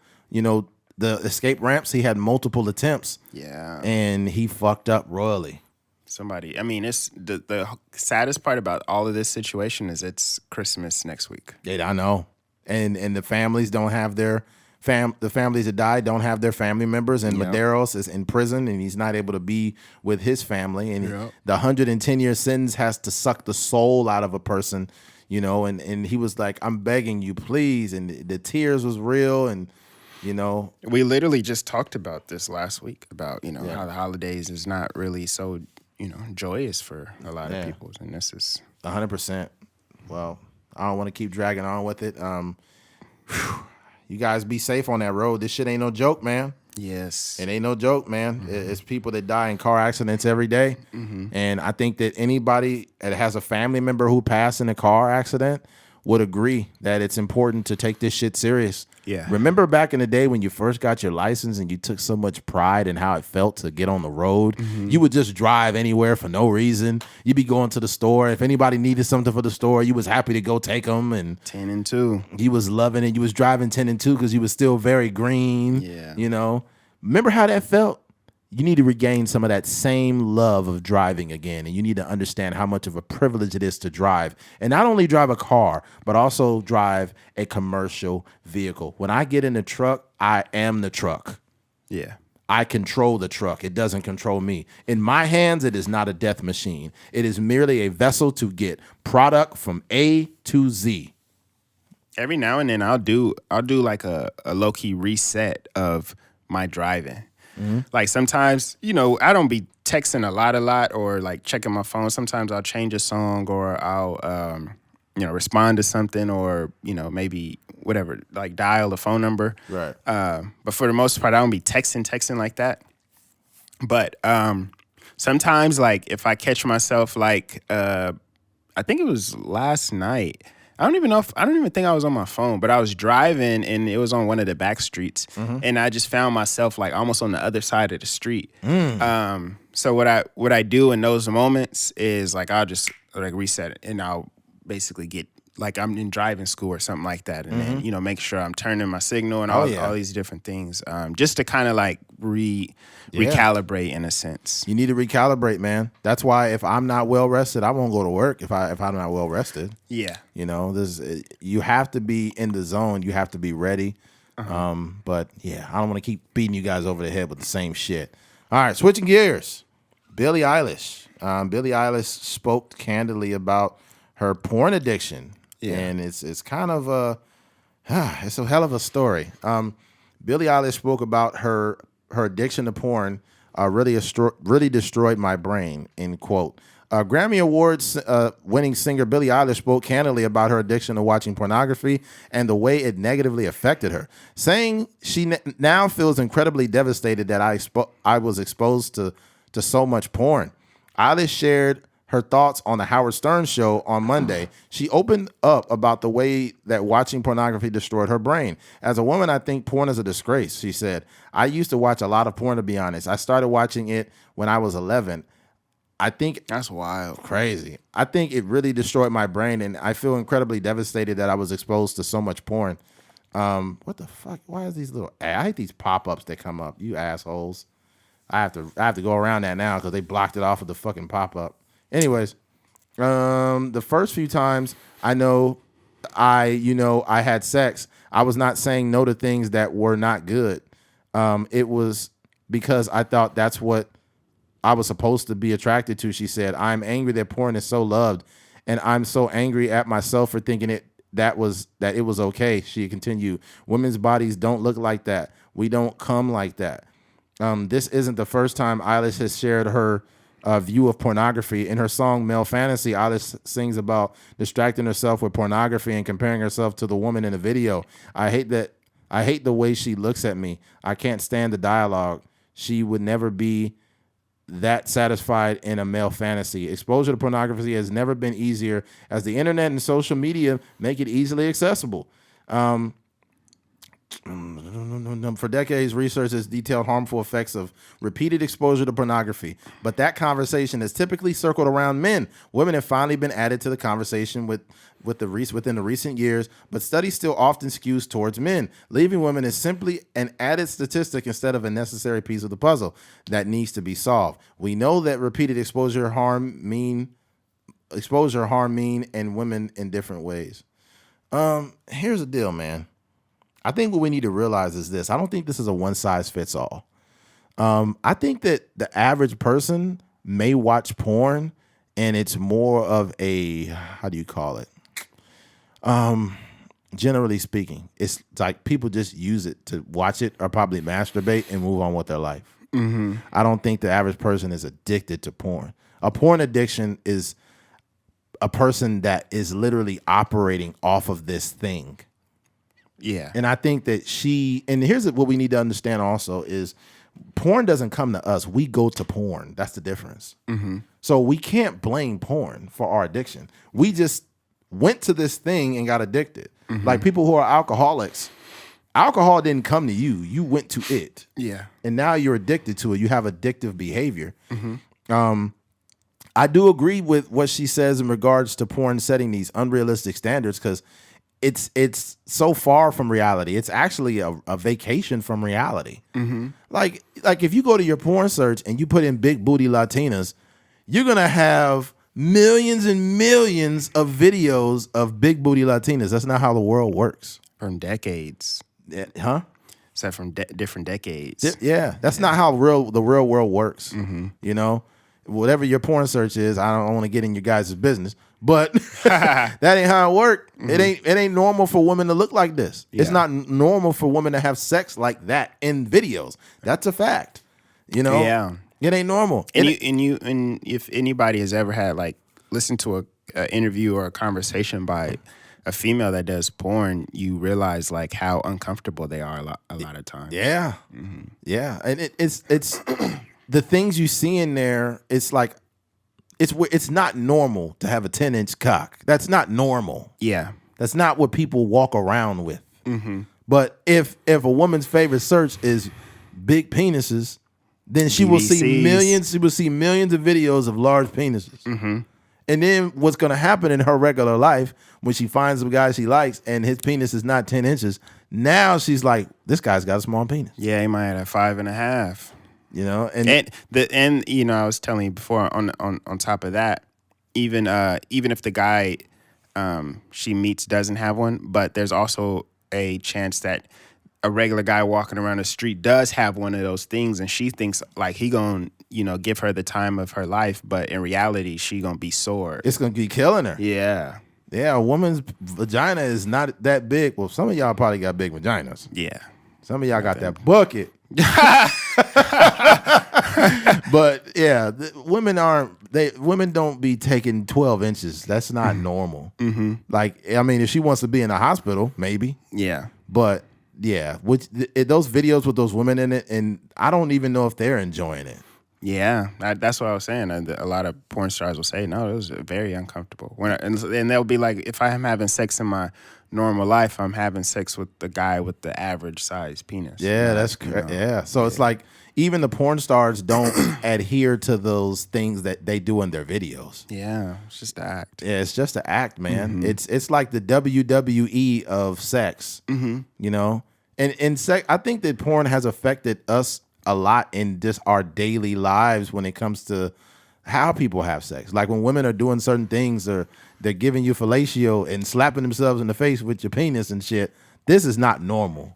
the escape ramps. He had multiple attempts. Yeah. And he fucked up royally. It's the saddest part about all of this situation is it's Christmas next week. Yeah, I know. And the families don't have their the families that died don't have their family members, and Medeiros is in prison and he's not able to be with his family, and the 110-year sentence has to suck the soul out of a person, and he was like, I'm begging you, please, and the tears was real, and we literally just talked about this last week about how the holidays is not really so joyous for a lot of people, and this is 100%. Well, I don't want to keep dragging on with it. You guys be safe on that road. This shit ain't no joke, man. Yes. It ain't no joke, man. Mm-hmm. It's people that die in car accidents every day. Mm-hmm. And I think that anybody that has a family member who passed in a car accident would agree that it's important to take this shit serious. Yeah. Remember back in the day when you first got your license and you took so much pride in how it felt to get on the road? Mm-hmm. You would just drive anywhere for no reason. You'd be going to the store. If anybody needed something for the store, you was happy to go take them. And 10 and 2. You was loving it. You was driving 10 and 2 because you was still very green. Yeah. Remember how that felt? You need to regain some of that same love of driving again, and you need to understand how much of a privilege it is to drive. And not only drive a car, but also drive a commercial vehicle. When I get in the truck, I am the truck. Yeah. I control the truck. It doesn't control me. In my hands, it is not a death machine. It is merely a vessel to get product from A to Z. Every now and then I'll do like a low-key reset of my driving. Mm-hmm. Like sometimes, I don't be texting a lot or like checking my phone. Sometimes I'll change a song or I'll, respond to something or, maybe whatever, like dial the phone number. Right. But for the most part, I don't be texting like that. But sometimes, like if I catch myself, like I think it was last night. I don't even think I was on my phone, but I was driving and it was on one of the back streets, and I just found myself like almost on the other side of the street. So what I do in those moments is like I'll just like reset it, and I'll basically get like I'm in driving school or something like that, and then make sure I'm turning my signal and all these different things, just to kind of like recalibrate in a sense. You need to recalibrate, man. That's why if I'm not well rested, I won't go to work. If I'm not well rested, yeah, you have to be in the zone. You have to be ready. But yeah, I don't want to keep beating you guys over the head with the same shit. All right, switching gears. Billie Eilish. Billie Eilish spoke candidly about her porn addiction, and it's kind of it's a hell of a story. Billie Eilish spoke about her addiction to porn. Really destroyed my brain. End quote. Grammy Awards winning singer Billie Eilish spoke candidly about her addiction to watching pornography and the way it negatively affected her, saying she now feels incredibly devastated that I was exposed to so much porn. Eilish shared her thoughts on the Howard Stern show on Monday. She opened up about the way that watching pornography destroyed her brain. As a woman, I think porn is a disgrace, she said. I used to watch a lot of porn, to be honest. I started watching it when I was 11. I think that's wild. Crazy. I think it really destroyed my brain, and I feel incredibly devastated that I was exposed to so much porn. What the fuck? Why is these little? I hate these pop-ups that come up. You assholes. I have to go around that now because they blocked it off of the fucking pop-up. Anyways, the first few times I had sex, I was not saying no to things that were not good. It was because I thought that's what I was supposed to be attracted to, she said. I'm angry that porn is so loved, and I'm so angry at myself for thinking that it was okay, she continued. Women's bodies don't look like that. We don't come like that. This isn't the first time Eilish has shared her view of pornography. In her song Male Fantasy, Eilish sings about distracting herself with pornography and comparing herself to the woman in the video. I hate the way she looks at me. I can't stand the dialogue. She would never be that satisfied in a male fantasy. Exposure to pornography has never been easier as the internet and social media make it easily accessible. For decades, research has detailed harmful effects of repeated exposure to pornography, but that conversation has typically circled around men. Women have finally been added to the conversation within the recent years, but studies still often skews towards men. Leaving women is simply an added statistic instead of a necessary piece of the puzzle that needs to be solved. We know that repeated exposure harm men and women in different ways. Here's the deal, man. I think what we need to realize is this. I don't think this is a one size fits all. I think that the average person may watch porn and it's more of a, how do you call it? Generally speaking, it's like people just use it to watch it or probably masturbate and move on with their life. Mm-hmm. I don't think the average person is addicted to porn. A porn addiction is a person that is literally operating off of this thing. Yeah. And I think that and here's what we need to understand also is porn doesn't come to us. We go to porn. That's the difference. Mm-hmm. So we can't blame porn for our addiction. We just went to this thing and got addicted. Mm-hmm. Like people who are alcoholics, alcohol didn't come to you. You went to it. Yeah. And now you're addicted to it. You have addictive behavior. Mm-hmm. I do agree with what she says in regards to porn setting these unrealistic standards because it's so far from reality. It's actually a vacation from reality. Mm-hmm. Like if you go to your porn search and you put in big booty Latinas, you're gonna have millions and millions of videos of big booty Latinas. That's not how the world works. From decades. Huh? So from different decades. Yeah, that's not how the real world works. Mm-hmm. You know, whatever your porn search is, I don't want to get in your guys' business. But that ain't how it worked. Mm-hmm. It ain't normal for women to look like this. Yeah. It's not normal for women to have sex like that in videos. That's a fact. You know? Yeah. It ain't normal. And if anybody has ever had listened to a interview or a conversation by a female that does porn, you realize how uncomfortable they are a lot of times. Yeah. Mm-hmm. Yeah. And it's the things you see in there, it's like it's not normal to have a 10-inch cock. That's not normal. Yeah. That's not what people walk around with. Mm-hmm. But if a woman's favorite search is big penises, then she will see millions. She will see millions of videos of large penises. Mm-hmm. And then what's going to happen in her regular life when she finds a guy she likes and his penis is not 10 inches, now she's like, this guy's got a small penis. Yeah, he might have 5.5. You know, and I was telling you before. On top of that, even if the guy she meets doesn't have one, but there's also a chance that a regular guy walking around the street does have one of those things, and she thinks like he gonna, give her the time of her life, but in reality, she gonna be sore. It's gonna be killing her. Yeah. Yeah, a woman's vagina is not that big. Well, some of y'all probably got big vaginas. Yeah. Some of y'all got that bucket. But yeah, women don't be taking 12 inches. That's not normal. Mm-hmm. Like, I mean, if she wants to be in a hospital, maybe. Yeah. But yeah, those videos with those women in it, and I don't even know if they're enjoying it. Yeah, that's what I was saying. A lot of porn stars will say, no, it was very uncomfortable. And they'll be like, if I am having sex in my normal life, I'm having sex with the guy with the average size penis. Yeah, that's correct. Yeah. So it's like even the porn stars don't adhere to those things that they do in their videos. Yeah, it's just an act. Yeah, it's just an act, man. Mm-hmm. It's like the WWE of sex, And sex, I think that porn has affected us a lot in just our daily lives when it comes to how people have sex. Like when women are doing certain things, or they're giving you fellatio and slapping themselves in the face with your penis and shit. This is not normal.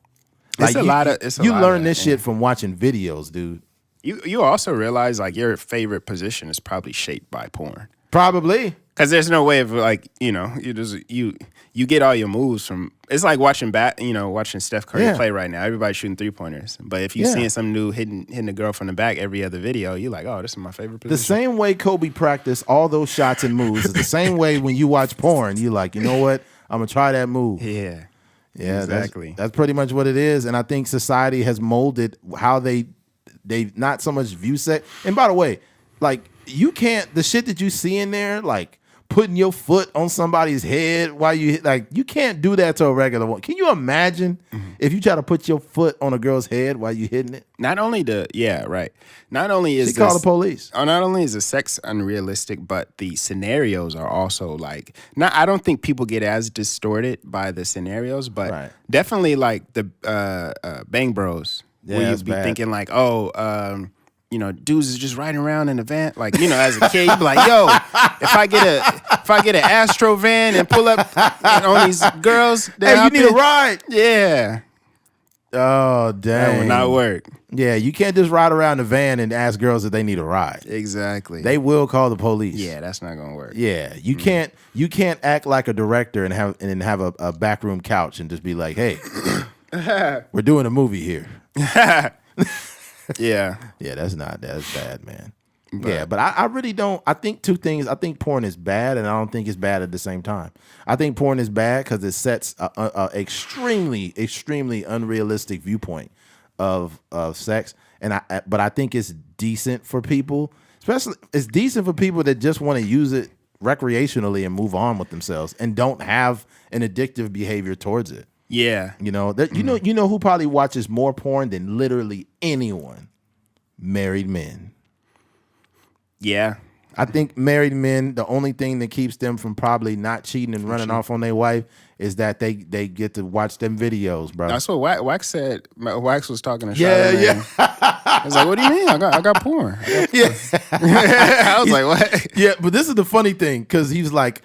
Like you learn this shit from watching videos, dude. You also realize like your favorite position is probably shaped by porn. Probably. Because there's no way of like, you get all your moves from. It's like watching watching Steph Curry play right now. Everybody's shooting 3-pointers. But if you're seeing some new hitting the girl from the back every other video, you're like, oh, this is my favorite position. The same way Kobe practiced all those shots and moves is the same way when you watch porn. You're like, you know what? I'm gonna try that move. Yeah. Yeah, exactly. That's pretty much what it is. And I think society has molded how they not so much view sex. And by the way, like the shit that you see in there, like putting your foot on somebody's head while you can't do that to a regular one. Can you imagine if you try to put your foot on a girl's head while you hitting it? Not only Not only is call the police. Not only is the sex unrealistic, but the scenarios are also like. I don't think people get as distorted by the scenarios, but definitely like the Bang Bros. Yeah, where you'd be thinking like, dudes is just riding around in a van. Like, as a kid, you'd be like, yo, if I get an Astro van and pull up on these girls, hey, you need a ride. Yeah. Oh, dang. That would not work. Yeah, you can't just ride around the van and ask girls if they need a ride. Exactly. They will call the police. Yeah, that's not gonna work. Yeah, you can't act like a director and have a backroom couch and just be like, hey, we're doing a movie here. Yeah. Yeah, that's bad, man. But I really don't. I think two things. I think porn is bad, and I don't think it's bad at the same time. I think porn is bad because it sets a extremely, extremely unrealistic viewpoint of sex. But I think it's decent for people. Especially, it's decent for people that just want to use it recreationally and move on with themselves and don't have an addictive behavior towards it. Yeah. You know who probably watches more porn than literally anyone? Married men. Yeah. I think married men, the only thing that keeps them from probably not cheating and running off on their wife is that they get to watch them videos, bro. That's what Wax said. Wax was talking to Charlotte. Yeah. I was like, what do you mean? I got porn. Yeah. I was like, what? Yeah, but this is the funny thing, because he's like,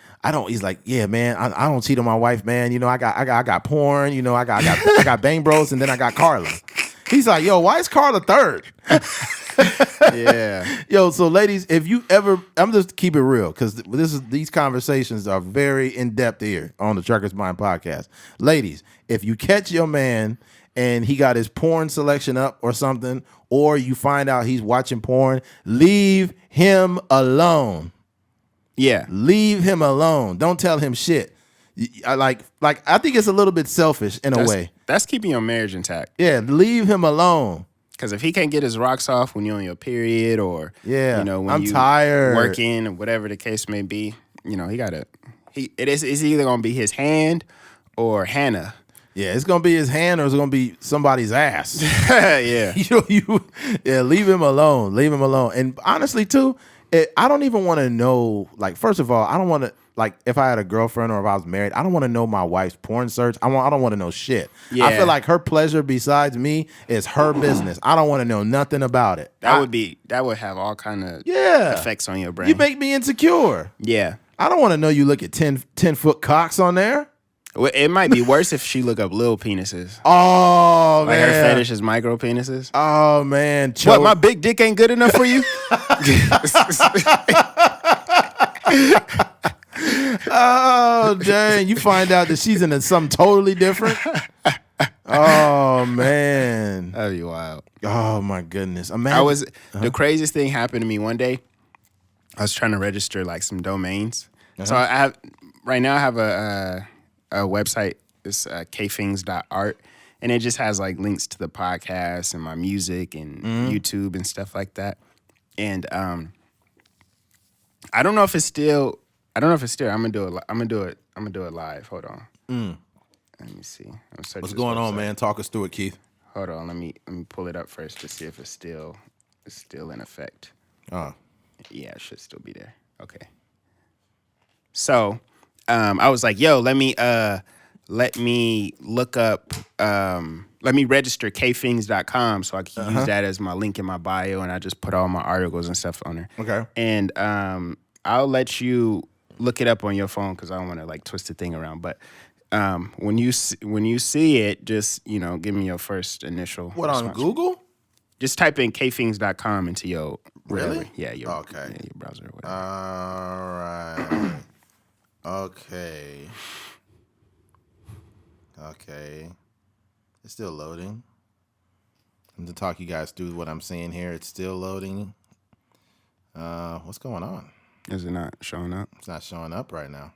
he's like, yeah, man, I don't cheat on my wife, man. I got porn, I got Bang Bros, and then I got Carla. He's like, yo, why is Carla third? Yeah. Yo, so ladies, if you ever, I'm just keep it real, because these conversations are very in depth here on the Trucker's Mind podcast. Ladies, if you catch your man and he got his porn selection up or something, or you find out he's watching porn, leave him alone. Yeah. Leave him alone. Don't tell him shit. I think it's a little bit selfish in a way. That's keeping your marriage intact. Yeah, leave him alone. Because if he can't get his rocks off when you're on your period, or when I'm tired, working, or whatever the case may be, it's either gonna be his hand or Hannah. Yeah, it's gonna be his hand or it's gonna be somebody's ass. Yeah. Leave him alone. Leave him alone. And honestly, too, I don't even want to know. Like, first of all, I don't want to. Like, if I had a girlfriend or if I was married, I don't want to know my wife's porn search. I don't want to know shit. Yeah. I feel like her pleasure besides me is her business. I don't want to know nothing about it. That would have all kind of effects on your brain. You make me insecure. Yeah. I don't want to know you look at 10-foot cocks on there. Well, it might be worse if she look up little penises. Oh Like man, her fetish is micro penises. Oh man, What? My big dick ain't good enough for you? Oh dang! You find out that she's into something totally different. Oh man, That'd be wild. oh my goodness! Imagine The craziest thing happened to me one day. I was trying to register like some domains. So I have right now I have a website. It's kthings.art, and it just has like links to the podcast and my music and YouTube and stuff like that. And I don't know if it's still. I'm gonna do it live. Hold on. Let me see. what's going on, man? Talk us through it, Keith. Hold on. Let me pull it up first to see if it's still in effect. Oh, Yeah, it should still be there. Okay. So, I was like, yo, let me look up, let me register kthings.com so I can use that as my link in my bio, and I just put all my articles and stuff on there. okay. And I'll let you look it up on your phone because I don't want to like twist the thing around. But when you see it, just give me your first initial. What response. on Google? Just type in kthings.com into your Really? whatever. Yeah, your browser or whatever. All right. Okay. It's still loading. And to talk you guys through what I'm seeing here, it's still loading. What's going on? Is it not showing up? It's not showing up right now.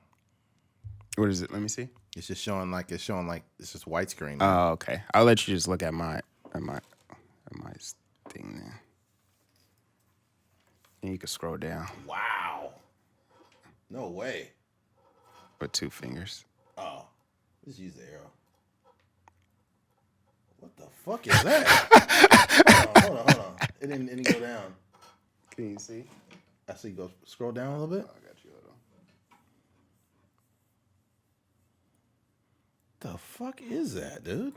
What is it? Let me see. It's just showing like it's just white screen. Oh, okay. I'll let you just look at my thing there. And you can scroll down Wow. No way. with 2 fingers. Oh. Just use the arrow. What the fuck is that? Hold on. It didn't go down. Can you see? I see. Go scroll down a little bit. I got you. Hold on. The fuck is that, dude?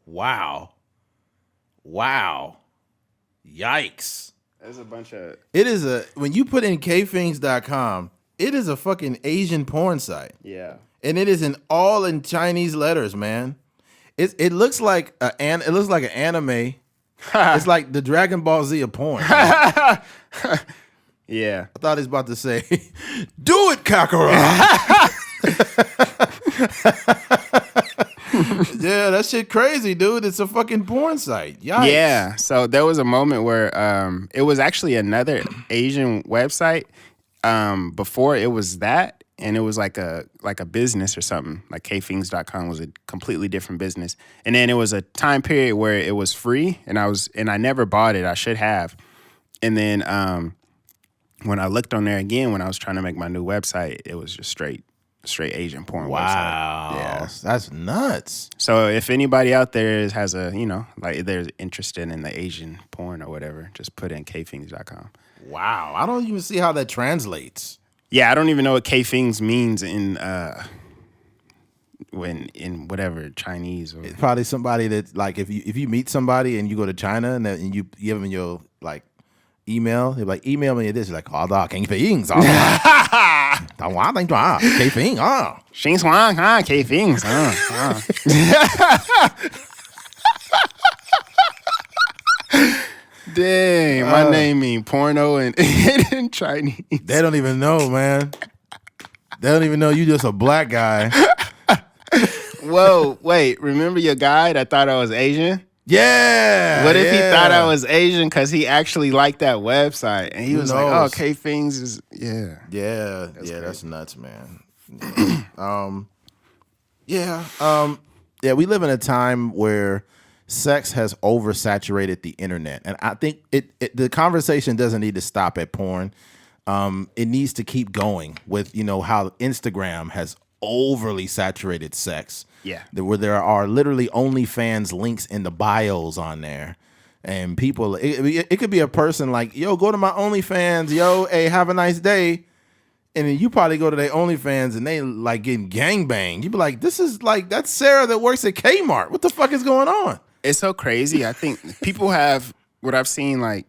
Wow. Yikes. There's a bunch of. It is when you put in kthings.com, it is a fucking Asian porn site. Yeah. And it is all in Chinese letters, man. It looks like an anime. It's like the Dragon Ball Z of porn. Yeah. I thought he was about to say, "Do it, Kakarot." Yeah, that shit crazy, dude. It's a fucking porn site. Yikes. Yeah. So there was a moment where it was actually another Asian website. Before it was that, and it was like a business or something. Like kthings.com was a completely different business. And then it was a time period where it was free, and I never bought it. I should have. And then when I looked on there again, when I was trying to make my new website, it was just straight Asian porn website. Yeah. That's nuts. So if anybody out there has they're interested in the Asian porn or whatever, just put in kthings.com. Wow. I don't even see how that translates. Yeah, I don't even know what kthings means in whatever Chinese or It's probably somebody that like if you meet somebody and you go to China and you give them your like email, they're like, email me this. You're like, oh, da, kthings. Kthings. Xing Huang, kthings. Dang, my name mean porno in Chinese. They don't even know, man. They don't even know you just a black guy. Whoa, wait, remember your guy that thought I was Asian? Yeah. What if he thought I was Asian because he actually liked that website? And he was like, oh, kthings is, yeah. Yeah, that's nuts, man. Yeah, we live in a time where sex has oversaturated the internet. And I think the conversation doesn't need to stop at porn. It needs to keep going with, how Instagram has overly saturated sex. Yeah. Where there are literally OnlyFans links in the bios on there. And people, it could be a person like, yo, go to my OnlyFans, yo, hey, have a nice day. And then you probably go to their OnlyFans and they like getting gangbanged. You be like, this is like, that's Sarah that works at Kmart. What the fuck is going on? It's so crazy. I think people have, what I've seen, like,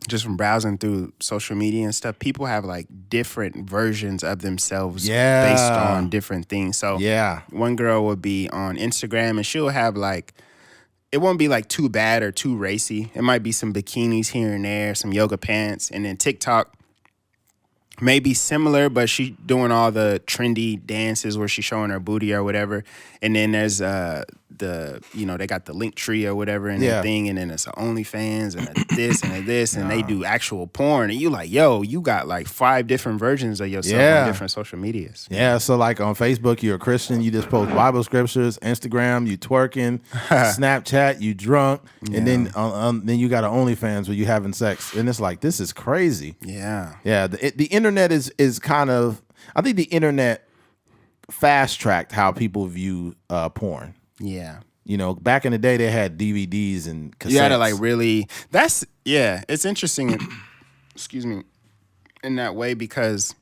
just from browsing through social media and stuff, people have like different versions of themselves based on different things. So one girl would be on Instagram and she'll have like, it won't be like too bad or too racy. It might be some bikinis here and there, some yoga pants. And then TikTok may be similar, but she doing all the trendy dances where she's showing her booty or whatever. And then there's they got the link tree or whatever and that thing, and then it's a OnlyFans and a this and a this, and they do actual porn. And you like, yo, you got like 5 different versions of yourself on different social medias. Yeah, so like on Facebook, you're a Christian, you just post Bible scriptures. Instagram, you twerking. Snapchat, you drunk. And then you got an OnlyFans where you having sex. And it's like, this is crazy. Yeah. Yeah, the internet is kind of, I think the internet fast-tracked how people view porn. Yeah. You know, back in the day, they had DVDs and cassettes. You had to like really, it's interesting, excuse me, in that way, because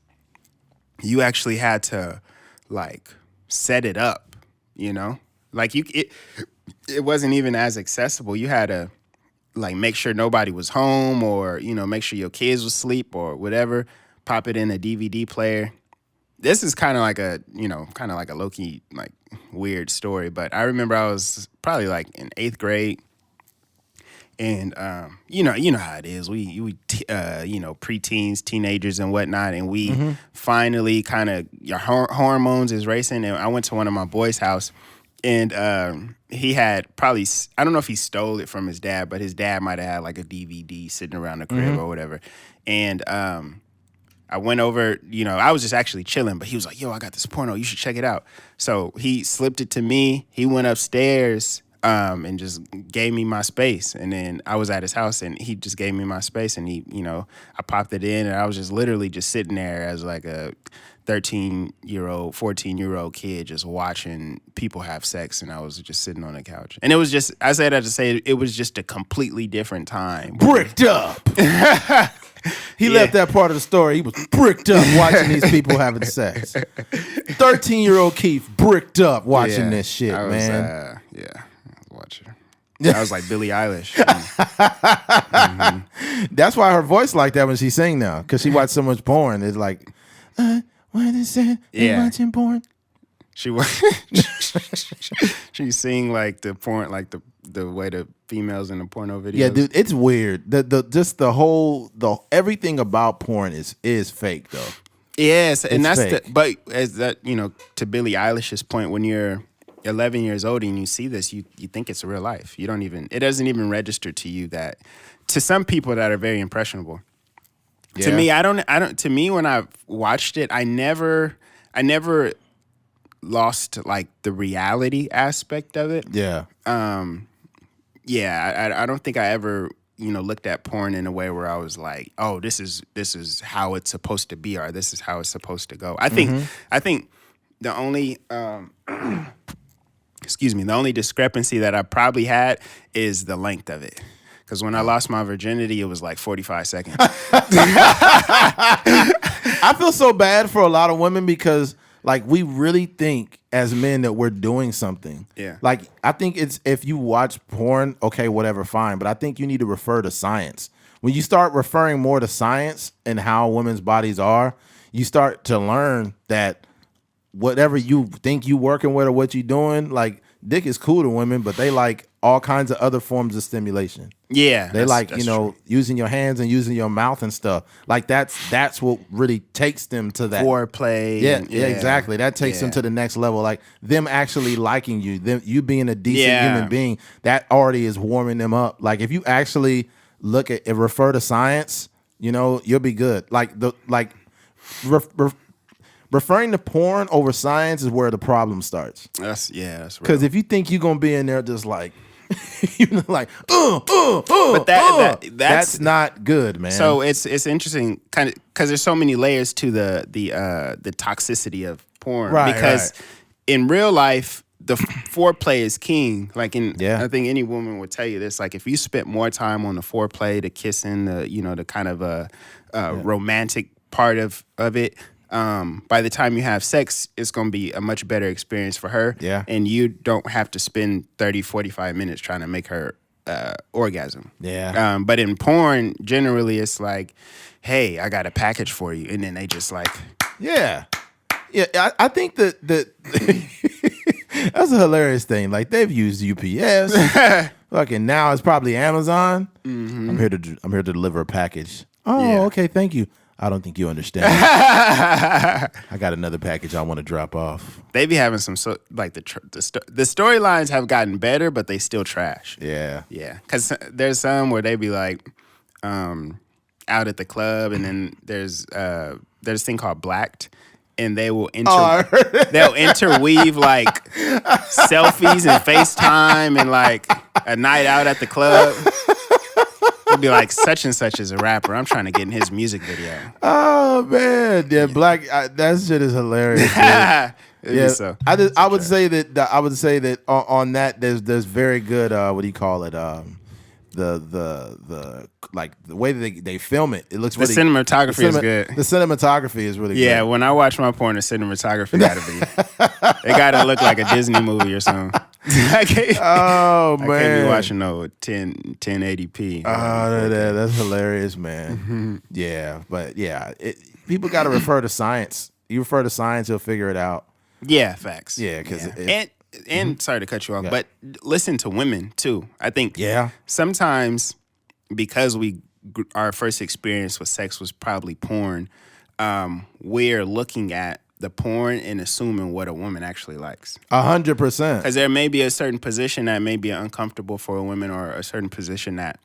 you actually had to like set it up, you know? Like it wasn't even as accessible. You had to like make sure nobody was home, or, you know, make sure your kids was asleep or whatever, pop it in a DVD player. This is kind of like a low-key, like, weird story. But I remember I was probably, like, in 8th grade. And, you know how it is. We preteens, teenagers and whatnot. And we finally kind of, your hormones is racing. And I went to one of my boys' house. And he had probably, I don't know if he stole it from his dad, but his dad might have had, like, a DVD sitting around the crib or whatever. And I went over, you know, I was just actually chilling, but he was like, yo, I got this porno, you should check it out. So he slipped it to me. He went upstairs and just gave me my space. And then I was at his house and he just gave me my space, and he, you know, I popped it in, and I was just literally just sitting there as like a 13-year-old, 14-year-old kid just watching people have sex, and I was just sitting on the couch. And it was just, I say that to say, it was just a completely different time. Bricked up. He left that part of the story. He was bricked up watching these people having sex. 13-year-old Keith bricked up watching this shit, man. I was watching. I was like Billie Eilish. That's why her voice like that when she sing now, because she watched so much porn. It's like, what is it? Watching porn. She sing like the porn, like the way the females in the porno videos. Yeah, dude, it's weird. The whole everything about porn is fake though. Yes, and it's that's fake. but as that, you know, to Billie Eilish's point, when you're 11 years old and you see this, you think it's real life. It doesn't even register to you that, to some people that are very impressionable. Yeah. To me, I don't. To me, when I watched it, I never lost like the reality aspect of it. Yeah. I don't think I ever, you know, looked at porn in a way where I was like, oh, this is how it's supposed to be, or this is how it's supposed to go. I think the only the only discrepancy that I probably had is the length of it. Because when I lost my virginity, it was like 45 seconds. I feel so bad for a lot of women because, like, we really think as men that we're doing something. Yeah. Like, I think it's, if you watch porn, okay, whatever, fine. But I think you need to refer to science. When you start referring more to science and how women's bodies are, you start to learn that whatever you think you working with or what you doing, like, dick is cool to women, but they like all kinds of other forms of stimulation. Yeah. They like, you know, true. Using your hands and using your mouth and stuff. Like that's what really takes them to that foreplay. Yeah, exactly. That takes them to the next level. Like them actually liking you, you being a decent human being, that already is warming them up. Like if you actually look at and refer to science, you know, you'll be good. Like referring to porn over science is where the problem starts. That's real. Because if you think you're gonna be in there just like, like, but that's not good, man. So it's interesting, kind of, because there's so many layers to the toxicity of porn. Right. Because in real life, the foreplay is king. Like I think any woman would tell you this. Like if you spent more time on the foreplay, the kissing, the kind of romantic part of it. By the time you have sex, it's going to be a much better experience for her. Yeah. And you don't have to spend 30, 45 minutes trying to make her orgasm. Yeah. But in porn, generally, it's like, hey, I got a package for you, and then they just like, Yeah. Yeah, I think that that's a hilarious thing. Like they've used UPS. Fucking now it's probably Amazon. I'm here to deliver a package. Oh, okay, thank you. I don't think you understand. I got another package I want to drop off. they be having some like the storylines have gotten better, but they still trash. Yeah. Yeah, because there's some where they be like out at the club, and then there's this thing called Blacked, and they will they'll interweave like selfies and FaceTime and like a night out at the club. It'd be like such and such is a rapper. I'm trying to get in his music video. Oh man, yeah, that shit is hilarious. Yeah, so, I would say that on that there's very good what do you call it the like the way that they film it. It looks the cinematography is good. The cinematography is really good. Yeah, when I watch my porn, the cinematography it gotta look like a Disney movie or something. I can't be watching no 1080p. Oh, that's hilarious, man. Yeah, but yeah, people got to refer to science. You refer to science, you'll figure it out. Yeah, facts. Yeah, because and sorry to cut you off, but listen to women too. I think sometimes because our first experience with sex was probably porn, we're looking at the porn and assuming what a woman actually likes. 100%. Because there may be a certain position that may be uncomfortable for a woman, or a certain position that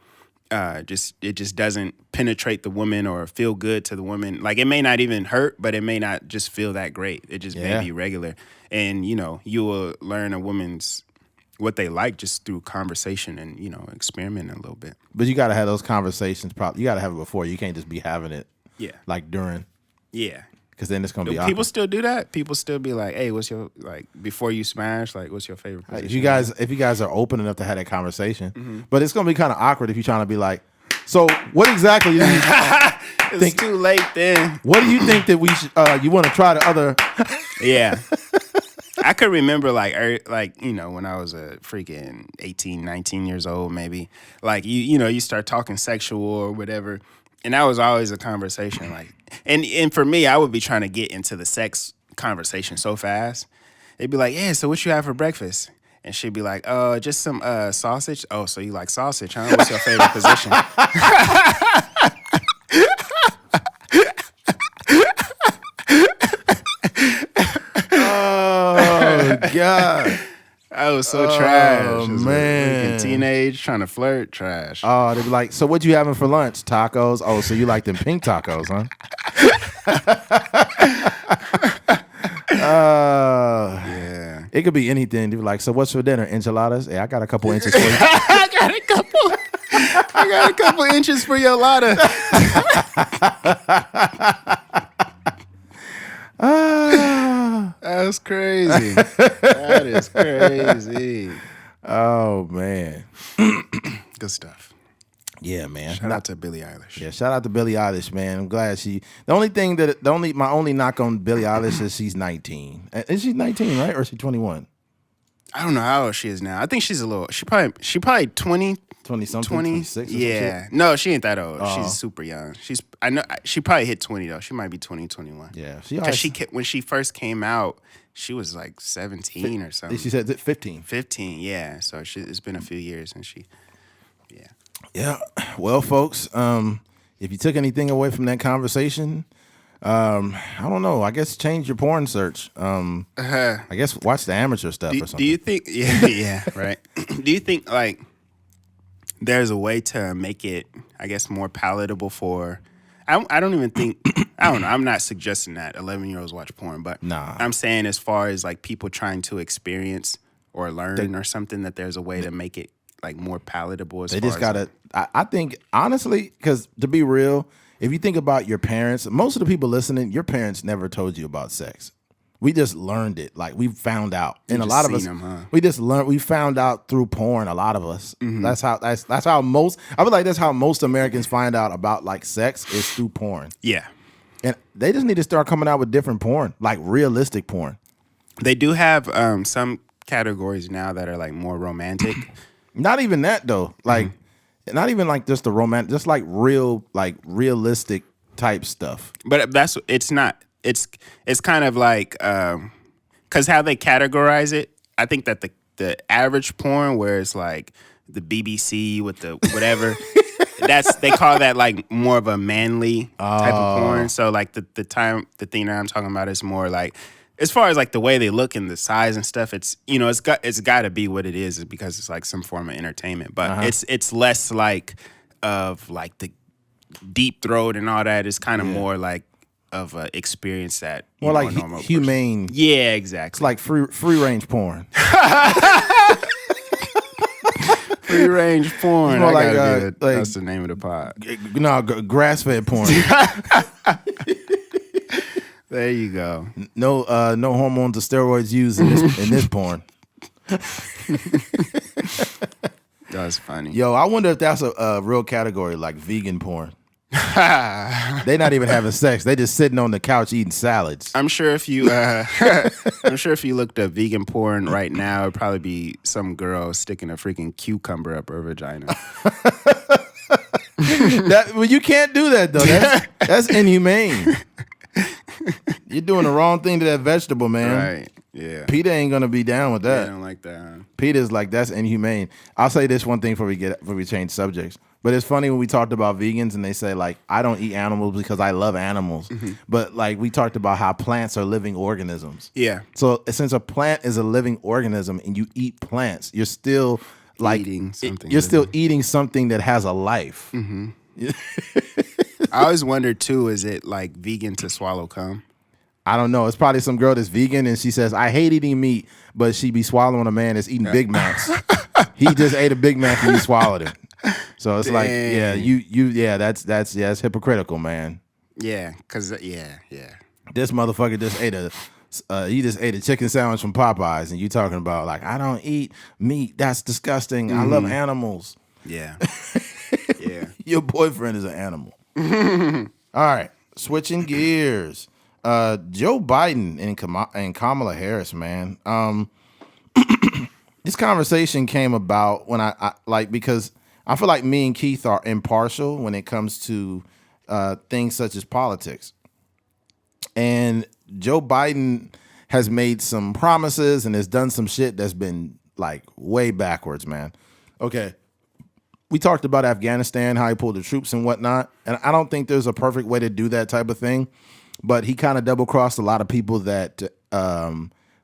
just doesn't penetrate the woman or feel good to the woman. Like it may not even hurt, but it may not just feel that great. It just may be regular. And you will learn a woman's what they like just through conversation and experimenting a little bit. But you got to have those conversations. You got to have it before. You can't just be having it. Yeah. Like during. Yeah. Because then it's gonna be people awkward. still do that. People still be like, "Hey, what's your before you smash? Like, what's your favorite position?" If you guys are open enough to have that conversation, but it's gonna be kind of awkward if you're trying to be like, "So what exactly do you think? It's too late then. What do you think that we should? You want to try the other?" Yeah, I could remember like when I was a freaking 18, 19 years old, maybe like you start talking sexual or whatever. And that was always a conversation, like, and for me, I would be trying to get into the sex conversation so fast. They'd be like, "Yeah, so what you have for breakfast?" And she'd be like, just some sausage." "Oh, so you like sausage, huh? What's your favorite position?" Oh God. I was so trash. Oh man, teenage trying to flirt, trash. Oh, they'd be like, "So what you having for lunch? Tacos? Oh, so you like them pink tacos, huh?" Yeah. It could be anything. They'd be like, "So what's for dinner? Enchiladas? Yeah, I got a couple inches for you." I got a couple inches for your lotta. That's crazy. That is crazy. Oh man. Good stuff. Yeah, man. Shout out to Billie Eilish. Yeah, shout out to Billie Eilish, man. I'm glad my only knock on Billie Eilish is she's 19. Is she 19, right? Or is she 21? I don't know how old she is now. I think she's she probably 20. 20 something, 26. Yeah. Some no, she ain't that old. She's super young. I know she probably hit 20 though. She might be 20, 21. Yeah. When she first came out, she was like 17 or something. She said 15. 15, yeah. So it's been a few years and yeah. Yeah. Well, folks, if you took anything away from that conversation, I don't know. I guess change your porn search. I guess watch the amateur stuff or something. Do you think? Yeah, right. Do you think like there's a way to make it, I guess, more palatable for? I don't even think. I don't know. I'm not suggesting that 11-year-olds watch porn, but nah. I'm saying as far as like people trying to experience or learn or something, that there's a way to make it like more palatable. They just gotta. I think honestly, because to be real, if you think about your parents, most of the people listening, your parents never told you about sex. We just learned it. Like we found out, and a lot of us, we just learned. We found out through porn. A lot of us. Mm-hmm. That's how most. I feel like that's how most Americans find out about like sex is through porn. Yeah, and they just need to start coming out with different porn, like realistic porn. They do have some categories now that are like more romantic. Not even that though. Like, not even like just the romantic, just like realistic type stuff. But it's not. It's kind of like because how they categorize it. I think that the average porn where it's like the BBC with the whatever. They call that like more of a manly type of porn. So like the thing that I'm talking about is more like, as far as like the way they look and the size and stuff, it's it's got to be what it is because it's like some form of entertainment. But it's less like of like the deep throat and all that. It's kind of more like of an experience that more like normal humane. Person. Yeah, exactly. It's like free range porn. Free range porn. More like, that's the name of the pod. No, grass fed porn. There you go. No hormones or steroids used in this porn. That's funny. Yo, I wonder if that's a real category, like vegan porn. They not even having sex. They just sitting on the couch eating salads. I'm sure if you looked up vegan porn right now, it'd probably be some girl sticking a freaking cucumber up her vagina. Well, you can't do that though. That's inhumane. You're doing the wrong thing to that vegetable, man. Right. Yeah. Peter ain't gonna be down with that. I don't like that. Huh? Peter's like, that's inhumane. I'll say this one thing before we change subjects. But it's funny when we talked about vegans and they say like, I don't eat animals because I love animals. But like we talked about how plants are living organisms. Yeah. So since a plant is a living organism and you eat plants, you're still like eating something. You're still eating something that has a life. I always wondered too, is it like vegan to swallow cum? I don't know. It's probably some girl that's vegan and she says, I hate eating meat, but she be swallowing a man that's eating Big Macs. He just ate a Big Mac and he swallowed it. So it's like, that's hypocritical, man. Yeah, cause This motherfucker just ate a chicken sandwich from Popeyes, and you talking about like, I don't eat meat. That's disgusting. I love animals. Yeah, yeah. Your boyfriend is an animal. All right, switching gears. Joe Biden and Kamala Harris, man. This conversation came about when I because I feel like me and Keith are impartial when it comes to things such as politics. And Joe Biden has made some promises and has done some shit that's been like way backwards, man. Okay. We talked about Afghanistan, how he pulled the troops and whatnot. And I don't think there's a perfect way to do that type of thing. But he kind of double-crossed a lot of people that,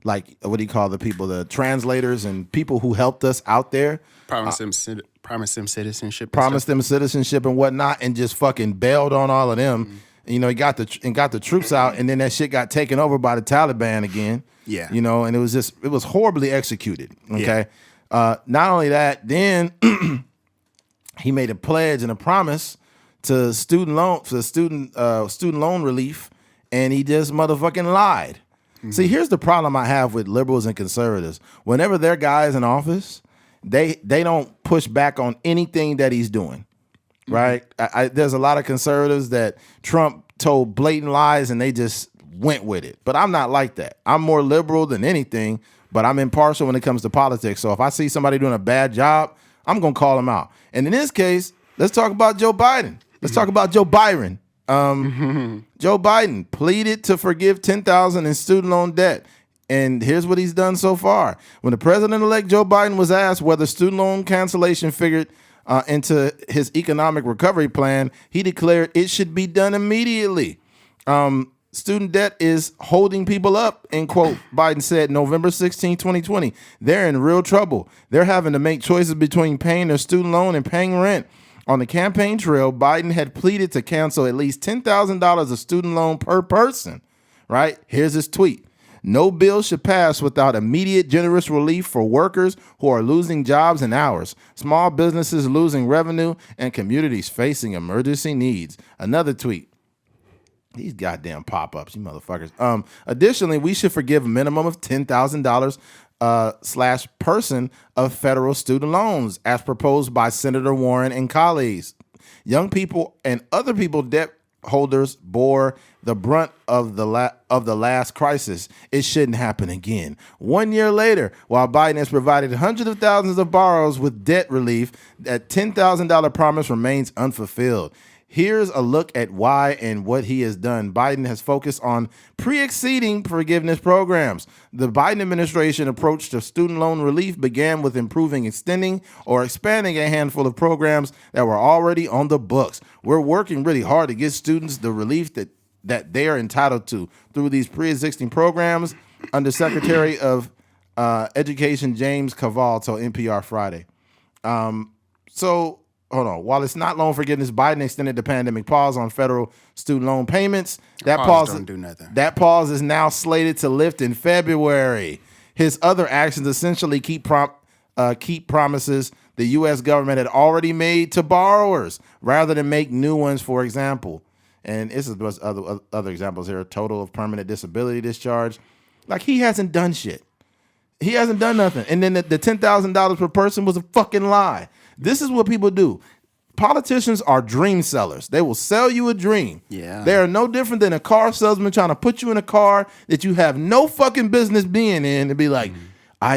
like, what do you call the people? The translators and people who helped us out there. Promised them citizenship. Promised them citizenship and whatnot, and just fucking bailed on all of them. Mm-hmm. You know, he got the troops out, and then that shit got taken over by the Taliban again. Yeah. You know, and it was horribly executed. Okay. Yeah. Not only that, then he made a pledge and a promise to student loan relief, and he just motherfucking lied. Mm-hmm. See, here's the problem I have with liberals and conservatives. Whenever their guys in office, they don't push back on anything that he's doing. Right? There's a lot of conservatives that Trump told blatant lies and they just went with it. But I'm not like that. I'm more liberal than anything, but I'm impartial when it comes to politics. So if I see somebody doing a bad job, I'm going to call them out. And in this case, let's talk about Joe Biden. Let's talk about Joe Byron. Joe Biden pleaded to forgive $10,000 in student loan debt. And here's what he's done so far. When the president-elect Joe Biden was asked whether student loan cancellation figured into his economic recovery plan, he declared it should be done immediately. Student debt is holding people up, end quote, Biden said November 16, 2020. They're in real trouble. They're having to make choices between paying their student loan and paying rent. On the campaign trail, Biden had pleaded to cancel at least $10,000 of student loan per person, right? Here's his tweet. No bill should pass without immediate generous relief for workers who are losing jobs and hours, small businesses losing revenue, and communities facing emergency needs. Another tweet. These goddamn pop-ups, you motherfuckers. Additionally, we should forgive a minimum of $10,000 slash person of federal student loans, as proposed by Senator Warren and colleagues. Young people and other people debt holders bore the brunt of the last crisis. It shouldn't happen again. 1 year later, while Biden has provided hundreds of thousands of borrowers with debt relief, that $10,000 promise remains unfulfilled. Here's a look at why and what he has done. Biden has focused on pre-exceeding forgiveness programs. The Biden administration approach to student loan relief began with improving, extending, or expanding a handful of programs that were already on the books. We're working really hard to get students the relief that they are entitled to through these pre-existing programs, under Secretary of Education James Cavall told NPR Friday. Hold on. While it's not loan forgiveness, Biden extended the pandemic pause on federal student loan payments. That pause don't do nothing. That pause is now slated to lift in February. His other actions essentially keep promises the U.S. government had already made to borrowers, rather than make new ones. For example, and this is other examples here: total of permanent disability discharge. Like, he hasn't done shit. He hasn't done nothing. And then the $10,000 per person was a fucking lie. This is what people do. Politicians are dream sellers. They will sell you a dream. Yeah. They are no different than a car salesman trying to put you in a car that you have no fucking business being in and be like,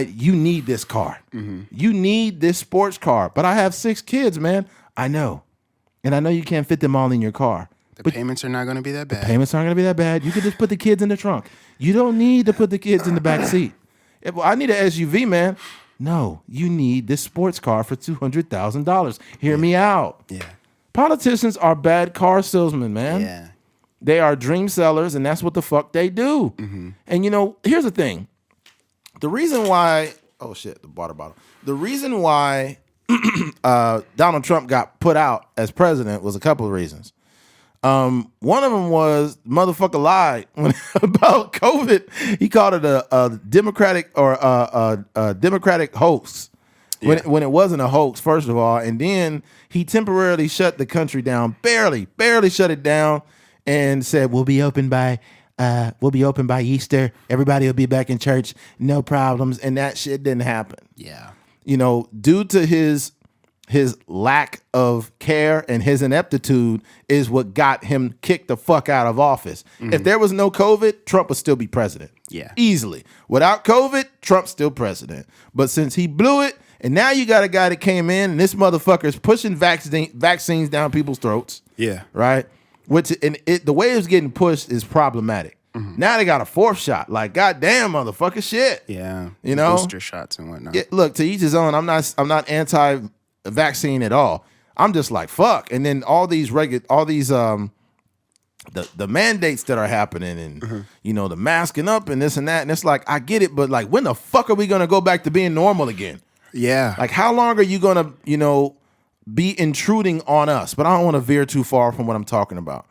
you need this car. You need this sports car. But I have 6 kids, man. I know. And I know you can't fit them all in your car. The payments are not going to be that bad. Payments aren't going to be that bad. You can just put the kids in the trunk. You don't need to put the kids in the back seat. I need an SUV, man. No, you need this sports car for $200,000. Hear me out. Yeah. Politicians are bad car salesmen, man. Yeah. They are dream sellers, and that's what the fuck they do. And, here's the thing. The reason why... Oh, shit, the water bottle. The reason why Donald Trump got put out as president was a couple of reasons. One of them was motherfucker lied about COVID. He called it a Democratic or a Democratic hoax when it wasn't a hoax, first of all. And then he temporarily shut the country down, barely shut it down, and said we'll be open by Easter. Everybody will be back in church, no problems. And that shit didn't happen. Yeah. Due to his lack of care and his ineptitude is what got him kicked the fuck out of office. If there was no COVID, Trump would still be president. Yeah. Easily. Without COVID, Trump's still president. But since he blew it, and now you got a guy that came in, and this motherfucker's pushing vaccines down people's throats. Yeah. Right? The way it's getting pushed is problematic. Now they got a 4th shot. Like, goddamn, motherfucker, shit. Yeah. Booster shots and whatnot. Look, to each his own. I'm not anti-vaccine at all. I'm just like, fuck. And then all these the mandates that are happening, and the masking up and this and that, and it's like, I get it, but like, when the fuck are we gonna go back to being normal again? Yeah. Like, how long are you gonna be intruding on us? But I don't want to veer too far from what I'm talking about.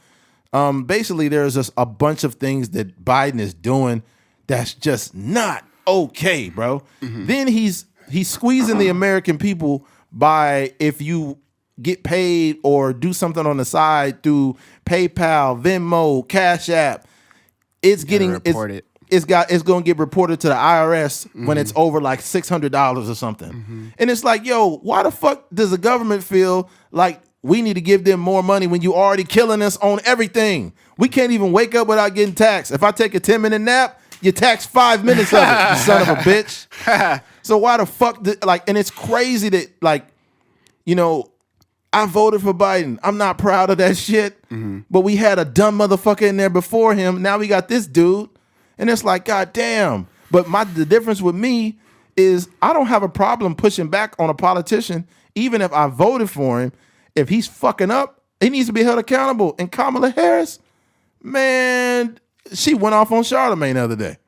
Basically, there's just a bunch of things that Biden is doing that's just not okay, bro. Then he's squeezing the American people by, if you get paid or do something on the side through PayPal, Venmo, Cash App, it's going to get reported to the IRS when it's over like $600 or something. And it's like, yo, why the fuck does the government feel like we need to give them more money when you already killing us on everything? We can't even wake up without getting taxed. If I take a 10-minute nap, you tax 5 minutes of it, you son of a bitch. So why the fuck, and it's crazy that, I voted for Biden. I'm not proud of that shit, but we had a dumb motherfucker in there before him. Now we got this dude, and it's like, god damn. But the difference with me is I don't have a problem pushing back on a politician, even if I voted for him. If he's fucking up, he needs to be held accountable. And Kamala Harris, man, she went off on Charlamagne the other day.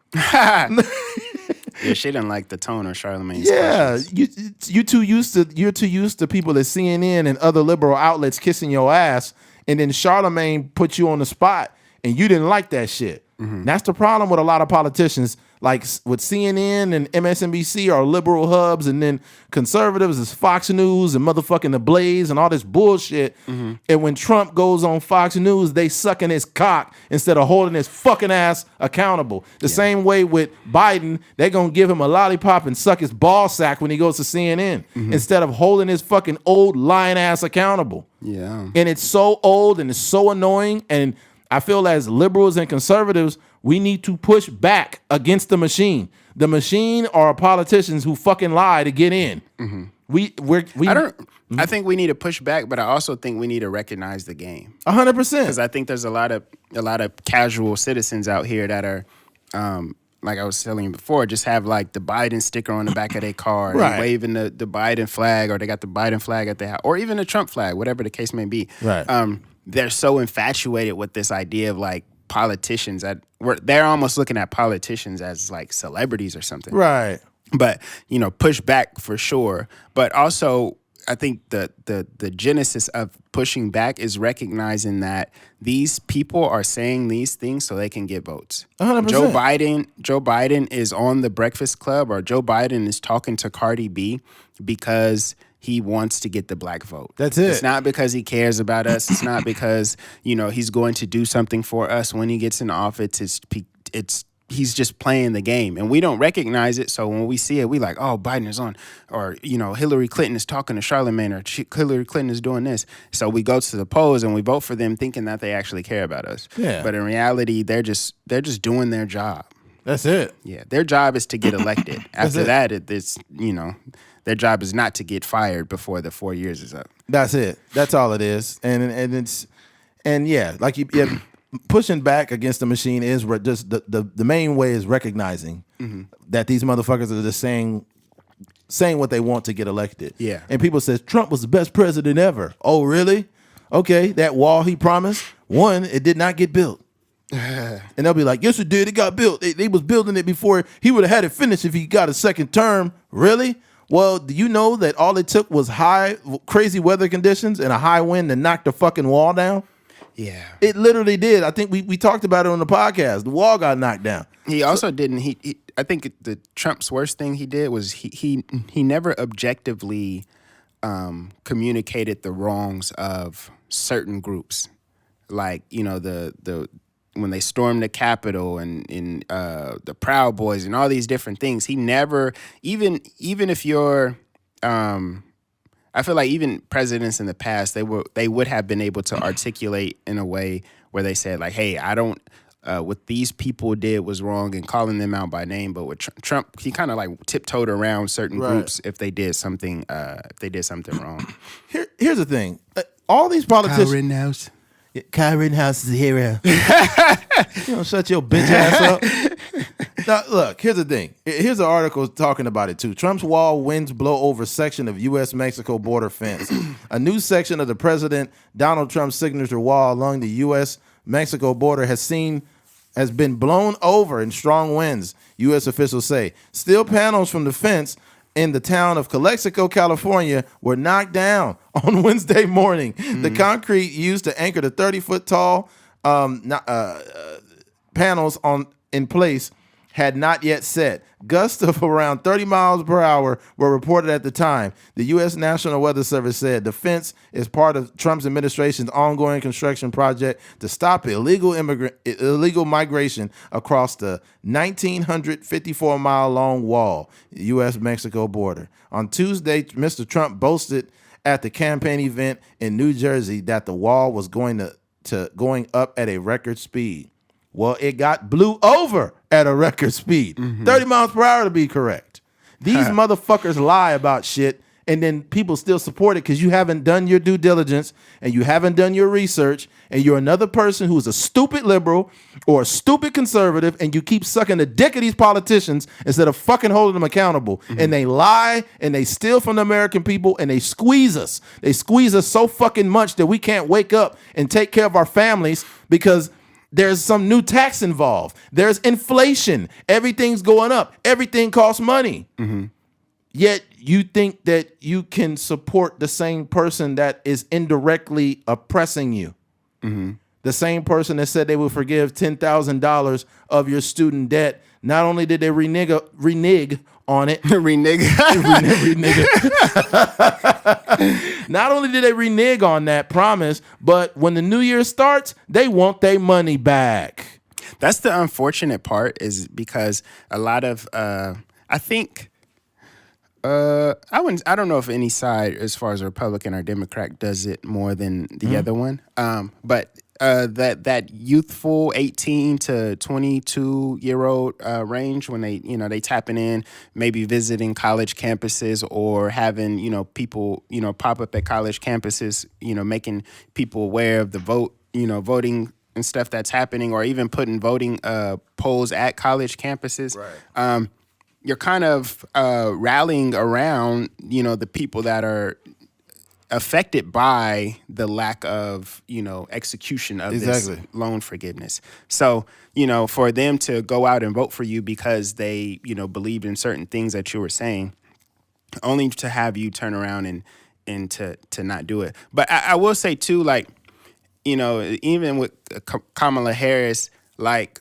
Yeah, she didn't like the tone of Charlamagne's questions. You're too used to people at CNN and other liberal outlets kissing your ass, and then Charlamagne put you on the spot, and you didn't like that shit. That's the problem with a lot of politicians. Like with CNN and MSNBC are liberal hubs, and then conservatives is Fox News and motherfucking The Blaze and all this bullshit. And when Trump goes on Fox News, they sucking his cock instead of holding his fucking ass accountable. The same way with Biden, they're gonna give him a lollipop and suck his ball sack when he goes to CNN instead of holding his fucking old lying ass accountable. Yeah. And it's so old and it's so annoying. And I feel as liberals and conservatives, we need to push back against the machine. The machine are politicians who fucking lie to get in. I think we need to push back, but I also think we need to recognize the game. 100%. Because I think there's a lot of casual citizens out here that are, like I was telling you before, just have like the Biden sticker on the back of their car, Right. and waving the Biden flag, or they got the Biden flag at their house, or even the Trump flag, whatever the case may be. Right. They're so infatuated with this idea of like politicians they're almost looking at politicians as like celebrities or something. Right. But, push back for sure. But also, I think the genesis of pushing back is recognizing that these people are saying these things so they can get votes. 100%. Joe Biden is on the Breakfast Club, or Joe Biden is talking to Cardi B because he wants to get the black vote. That's it. It's not because he cares about us. It's not because, he's going to do something for us when he gets in office. He's just playing the game, and we don't recognize it. So when we see it, we like, oh, Biden is on, or, Hillary Clinton is talking to Charlemagne, or Hillary Clinton is doing this. So we go to the polls and we vote for them thinking that they actually care about us. Yeah. But in reality, they're just doing their job. That's it. Yeah. Their job is to get elected. After that, it's, their job is not to get fired before the 4 years is up. That's it. That's all it is. And yeah, like pushing back against the machine is just the main way is recognizing that these motherfuckers are just saying what they want to get elected. Yeah. And people says Trump was the best president ever. Oh, really? Okay, that wall he promised, it did not get built. And they'll be like, yes, it did. It got built. They was building it before. He would have had it finished if he got a second term. Really? Well, do you know that all it took was crazy weather conditions and a high wind to knock the fucking wall down? Yeah. It literally did. I think we talked about it on the podcast. The wall got knocked down. He also didn't. I think the Trump's worst thing he did was he never objectively communicated the wrongs of certain groups, like the when they stormed the Capitol and the Proud Boys and all these different things. He never even if you're. I feel like even presidents in the past, they would have been able to articulate in a way where they said like, "Hey, I don't what these people did was wrong," and calling them out by name. But with Trump, he kind of like tiptoed around certain groups if they did something wrong. Here's the thing: all these politicians. Kyle Rittenhouse is a hero. You don't shut your bitch ass up. Now, look, here's the thing. Here's an article talking about it, too. Trump's wall winds blow over section of U.S.-Mexico border fence. A new section of the President Donald Trump's signature wall along the U.S.-Mexico border has been blown over in strong winds, U.S. officials say. Steel panels from the fence in the town of Calexico, California, were knocked down on Wednesday morning. The concrete used to anchor the 30-foot tall panels in place had not yet set. Gusts of around 30 miles per hour were reported at the time. The U.S. National Weather Service said the fence is part of Trump's administration's ongoing construction project to stop illegal migration across the 1,954-mile-long wall, U.S.-Mexico border. On Tuesday, Mr. Trump boasted at the campaign event in New Jersey that the wall was going up at a record speed. Well, it got blew over at a record speed. 30 miles per hour to be correct. These motherfuckers lie about shit, and then people still support it because you haven't done your due diligence and you haven't done your research, and you're another person who's a stupid liberal or a stupid conservative, and you keep sucking the dick of these politicians instead of fucking holding them accountable. And they lie and they steal from the American people and they squeeze us. They squeeze us so fucking much that we can't wake up and take care of our families because there's some new tax involved. There's inflation. Everything's going up. Everything costs money. Yet you think that you can support the same person that is indirectly oppressing you. the same person that said they would forgive $10,000 of your student debt, not only did they renege on it, renege. not only did they renege on that promise, but when the new year starts, they want their money back. That's the unfortunate part, is because a lot of I think I don't know if any side, as far as Republican or Democrat, does it more than the other one. But that youthful 18 to 22-year-old range, when they tapping in, maybe visiting college campuses or having people pop up at college campuses, making people aware of the voting and stuff that's happening, or even putting voting polls at college campuses. Right. You're kind of rallying around the people that are affected by the lack of execution of this loan forgiveness. So for them to go out and vote for you because they believed in certain things that you were saying, only to have you turn around and to not do it. But I will say too, like, even with Kamala Harris, like,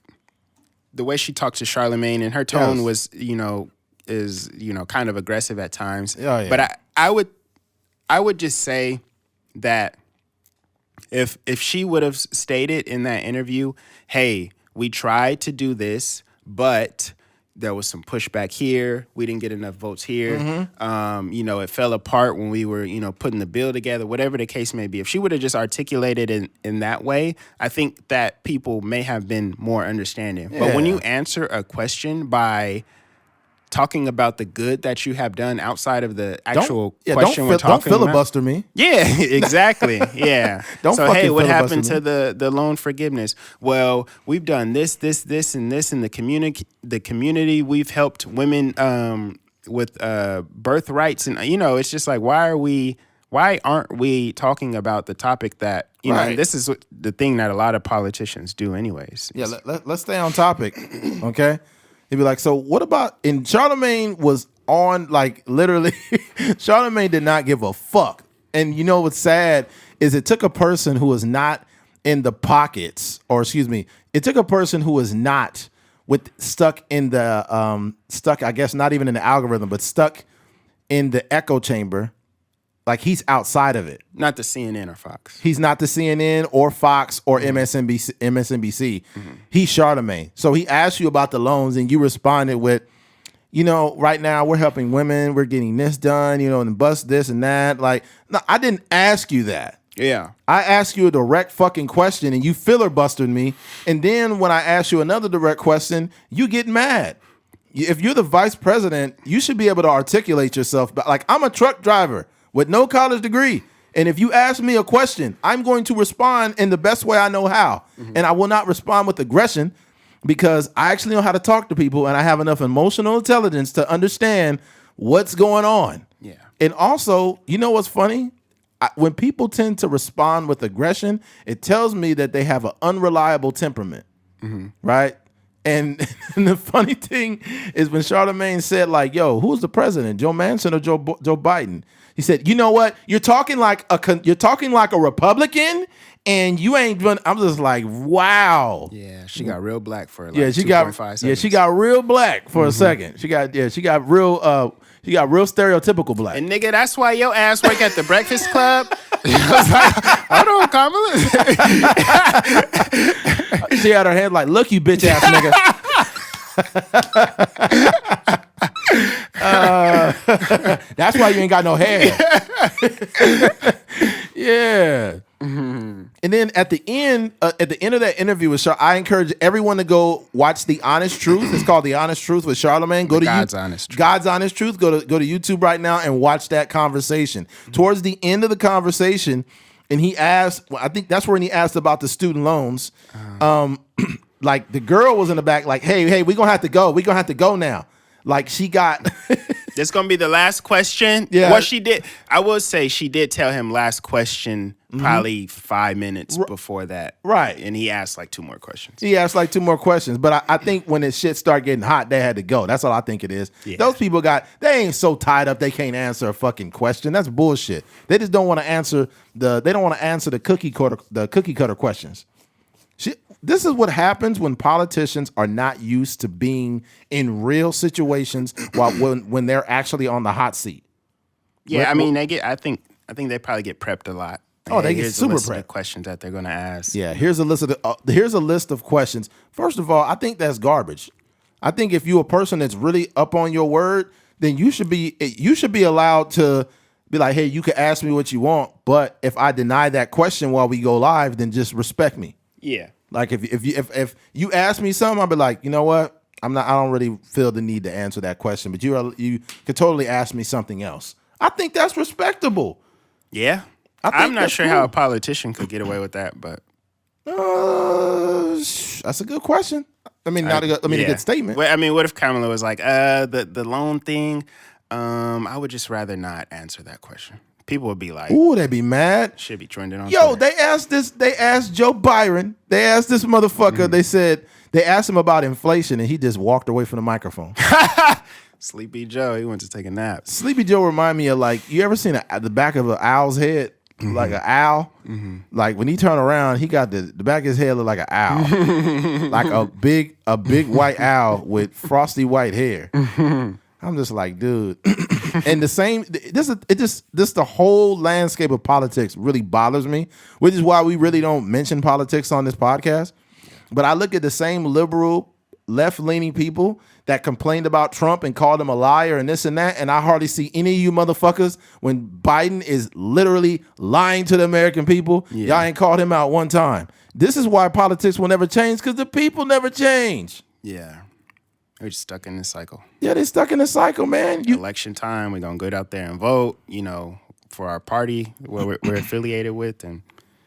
the way she talks to Charlemagne, and her tone was is kind of aggressive at times. Yeah. But I would just say that if she would have stated in that interview, hey, we tried to do this, but there was some pushback here. We didn't get enough votes here. It fell apart when we were, putting the bill together, whatever the case may be. If she would have just articulated in that way, I think that people may have been more understanding. Yeah. But when you answer a question by talking about the good that you have done outside of the actual question we're talking about. Don't filibuster me. Yeah, exactly. Yeah. So, hey, what happened to the loan forgiveness? Well, we've done this, and this in the community. We've helped women with birth rights. And, it's just like, why aren't we talking about the topic that, right. This is the thing that a lot of politicians do anyways. Yeah, let's stay on topic, okay? He'd be like, so what about, and Charlemagne was on, like, literally, Charlemagne did not give a fuck. And what's sad is it took a person who was not in the pockets, or excuse me, it took a person who was not stuck in the, I guess not even in the algorithm, but stuck in the echo chamber. Like, he's outside of it. Not the CNN or Fox. He's not the CNN or Fox or MSNBC. Mm-hmm. He's Charlemagne. So he asked you about the loans, and you responded with, right now we're helping women. We're getting this done, and bust this and that. Like, no, I didn't ask you that. Yeah. I asked you a direct fucking question, and you filibustered me. And then when I ask you another direct question, you get mad. If you're the vice president, you should be able to articulate yourself. But, like, I'm a truck driver with no college degree. And if you ask me a question, I'm going to respond in the best way I know how. Mm-hmm. And I will not respond with aggression, because I actually know how to talk to people, and I have enough emotional intelligence to understand what's going on. Yeah. And also, what's funny? When people tend to respond with aggression, it tells me that they have an unreliable temperament, right? And the funny thing is, when Charlemagne said, like, yo, who's the president, Joe Manchin or Joe Biden? He said, you know what? You're talking like a Republican, and you ain't gonna. I'm just like, wow. Yeah, she got real black for like 2.5 seconds. Yeah, she got real black for a second. She got real stereotypical black. And nigga, that's why your ass work at the Breakfast Club. I was like, hold on, Kamala. She had her head like, look, you bitch ass nigga. That's why you ain't got no hair. Yeah. Mm-hmm. And then at the end of that interview with I encourage everyone to go watch The Honest Truth. It's called The Honest Truth with Charlemagne. God's Honest Truth. God's Honest Truth. Go to YouTube right now and watch that conversation. Mm-hmm. Towards the end of the conversation, and he asked, I think that's when he asked about the student loans. Like, the girl was in the back, like, hey, we're gonna have to go. We're gonna have to go now. Like, she got this gonna be the last question. Yeah. What she did, I will say, she did tell him last question probably 5 minutes before that. Right. And he asked like 2 more questions. But I think when the shit started getting hot, they had to go. That's all I think it is. Yeah. Those people they ain't so tied up they can't answer a fucking question. That's bullshit. They just don't want to answer the cookie cutter questions. This is what happens when politicians are not used to being in real situations when they're actually on the hot seat. Yeah, I mean, I think they probably get prepped a lot. Oh, they get Here's super a list of prepped. the questions that they're going to ask. Yeah, here's a list of questions. First of all, I think that's garbage. I think if you're a person that's really up on your word, then you should be allowed to be like, hey, you can ask me what you want, but if I deny that question while we go live, then just respect me. Yeah. Like if you ask me something, I'll be like, you know what? I don't really feel the need to answer that question, but you could totally ask me something else. I think that's respectable. Yeah. I'm not sure how a politician could get away with that, but that's a good question. I mean, a good statement. Well, I mean, what if Kamala was like, the loan thing? I would just rather not answer that question. People would be like, ooh, they'd be mad. Should be trending on Yo, Twitter. they asked Joe Byron. They asked this motherfucker. They asked him about inflation, and he just walked away from the microphone. Sleepy Joe, he went to take a nap. Sleepy Joe remind me of, like, you ever seen the back of an owl's head? Like an owl? Like when he turn around, he got the back of his head look like an owl. Like a big white owl with frosty white hair. I'm just like, dude. And the whole landscape of politics really bothers me, which is why we really don't mention politics on this podcast. But I look at the same liberal, left-leaning people that complained about Trump and called him a liar and this and that, and I hardly see any of you motherfuckers when Biden is literally lying to the American people. Yeah. Y'all ain't called him out one time. This is why politics will never change, because the people never change. Yeah. We're just stuck in this cycle. Yeah, they're stuck in the cycle, man. Election time, we're going to go out there and vote, for our party where we're affiliated with, and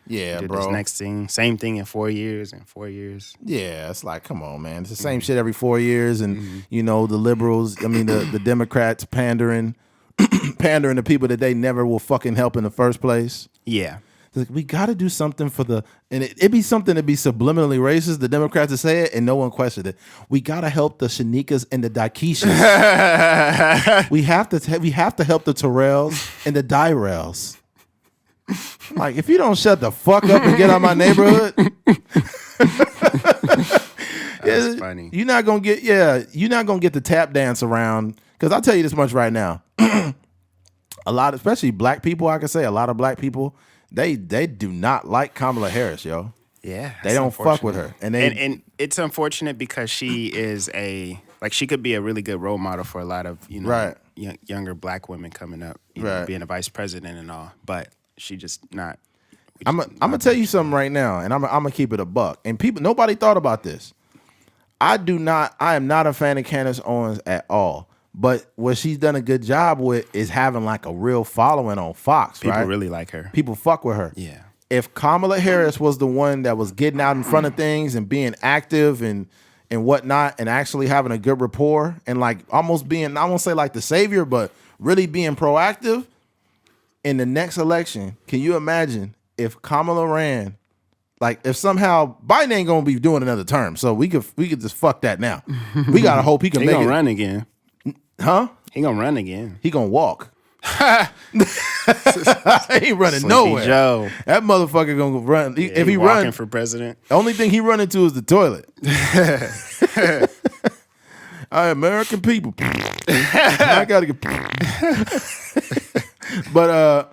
yeah, do bro. This next thing, same thing in 4 years and 4 years. Yeah, it's like, come on, man. It's the same shit every 4 years, and the liberals, the Democrats pandering to people that they never will fucking help in the first place. Yeah. Like, we got to do something and it'd be something to be subliminally racist. The Democrats to say it and no one questioned it. We got to help the Shanikas and the Daikishas. we have to help the Terrells and the Dyrells. Like, if you don't shut the fuck up and get out of my neighborhood, that's funny. You're not gonna get the tap dance around. Because I'll tell you this much right now, a lot, especially black people, I can say a lot of black people, they do not like Kamala Harris, yo. Yeah, they don't fuck with her, and it's unfortunate because she is she could be a really good role model for a lot of right. younger black women coming up, being a vice president and all, but she just not. I'm gonna tell you something right now, and I'm gonna keep it a buck. And nobody thought about this. I am not a fan of Candace Owens at all. But what she's done a good job with is having like a real following on Fox. People right? really like her. People fuck with her. Yeah. If Kamala Harris was the one that was getting out in front of things and being active and whatnot, and actually having a good rapport and like almost being, I won't say like the savior, but really being proactive in the next election, can you imagine if Kamala ran? Like, if somehow Biden ain't gonna be doing another term, so we could just fuck that now. We gotta hope he can make it. He gonna run again. Huh? He gonna run again. He gonna walk. He ain't running Sleepy nowhere. Joe. That motherfucker gonna run. Yeah, if he walking run for president, the only thing he run into is the toilet. All right, American people. I gotta get. But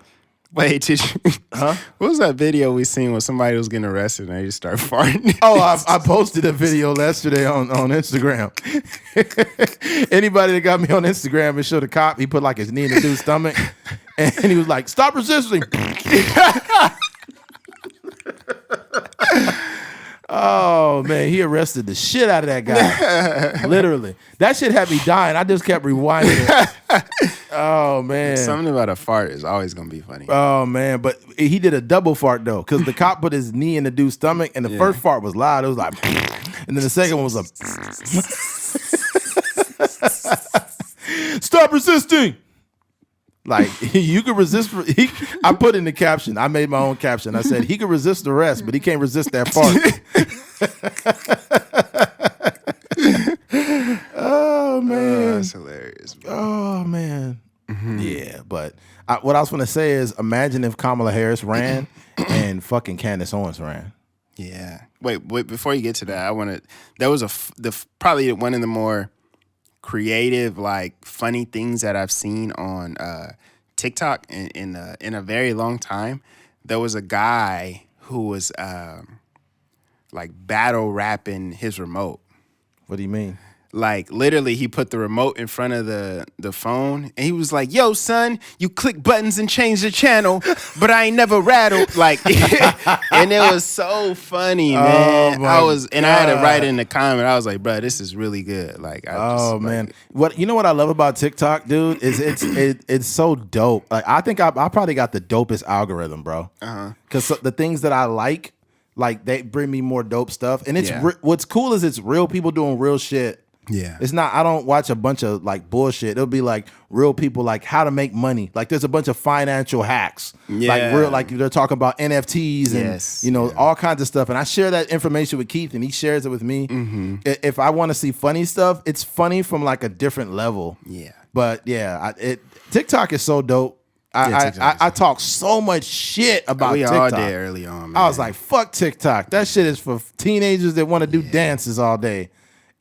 wait, did you? Huh? What was that video we seen when somebody was getting arrested and they just started farting? Oh, I posted a video yesterday on Instagram. Anybody that got me on Instagram and showed a cop, he put like his knee in the dude's stomach, and he was like, "Stop resisting." Oh man, he arrested the shit out of that guy. Literally, that shit had me dying. I just kept rewinding it. Oh man, something about a fart is always gonna be funny. Oh man, but he did a double fart though, because the cop put his knee in the dude's stomach, and the first fart was loud. It was like, and then the second one was a. Stop resisting. Like, you can resist. I put in the caption. I made my own caption. I said he can resist arrest, but he can't resist that fart. Oh man, that's hilarious. Bro. Oh man, yeah. But what I was going to say is, imagine if Kamala Harris ran and fucking Candace Owens ran. Yeah, Wait, before you get to that, I want to. There was probably one of the more creative, like funny things that I've seen on TikTok in a very long time. There was a guy who was like battle rapping his remote. What do you mean? Like literally, he put the remote in front of the phone, and he was like, "Yo, son, you click buttons and change the channel, but I ain't never rattled." Like, and it was so funny, man. I had to write in the comment. I was like, "Bro, this is really good." Like, man, what what I love about TikTok, dude, is it's so dope. Like, I think I probably got the dopest algorithm, bro. Because the things that I like they bring me more dope stuff, and it's what's cool is it's real people doing real shit. Yeah. It's not, I don't watch a bunch of like bullshit. It'll be like real people, like how to make money. Like there's a bunch of financial hacks. Like real, like they're talking about NFTs and all kinds of stuff. And I share that information with Keith and he shares it with me. If I want to see funny stuff, it's funny from like a different level. Yeah. But yeah, TikTok is so dope. I talk so much shit about TikTok. All day early on, man. I was like, fuck TikTok. That shit is for teenagers that want to do dances all day.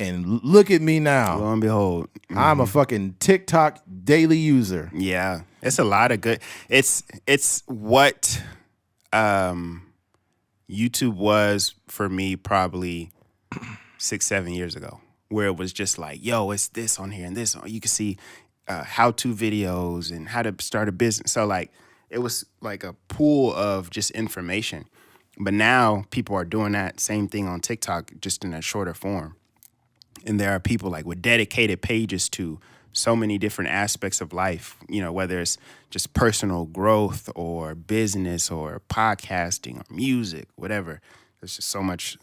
And look at me now. Lo and behold. I'm a fucking TikTok daily user. Yeah. It's a lot of good. It's what YouTube was for me probably 6-7 years ago, where it was just like, yo, it's this on here and this on. You can see how-to videos and how to start a business. So like it was like a pool of just information. But now people are doing that same thing on TikTok, just in a shorter form. And there are people like with dedicated pages to so many different aspects of life, whether it's just personal growth or business or podcasting or music, whatever. There's just so much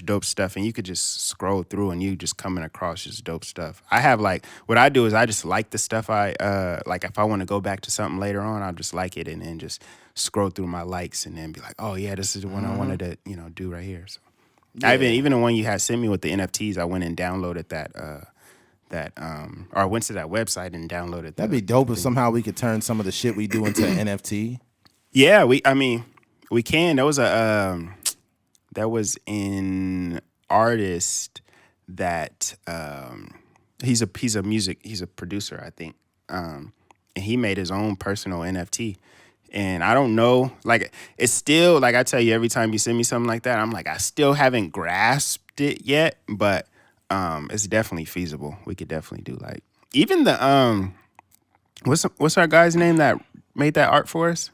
dope stuff. And you could just scroll through and you just coming across just dope stuff. I have what I do is I just like the stuff I like. If I want to go back to something later on, I'll just like it and then just scroll through my likes and then be like, oh yeah, this is the one I wanted to, do right here. So. Yeah. Even the one you had sent me with the NFTs, I went and downloaded that, or I went to that website and downloaded that. That'd be dope if somehow we could turn some of the shit we do into NFT. Yeah, we can. There was an artist that he's a producer, I think, and he made his own personal NFT. And I don't know, like, it's still, like I tell you, every time you send me something like that, I'm like, I still haven't grasped it yet, but it's definitely feasible. We could definitely do, like, even the, what's our guy's name that made that art for us?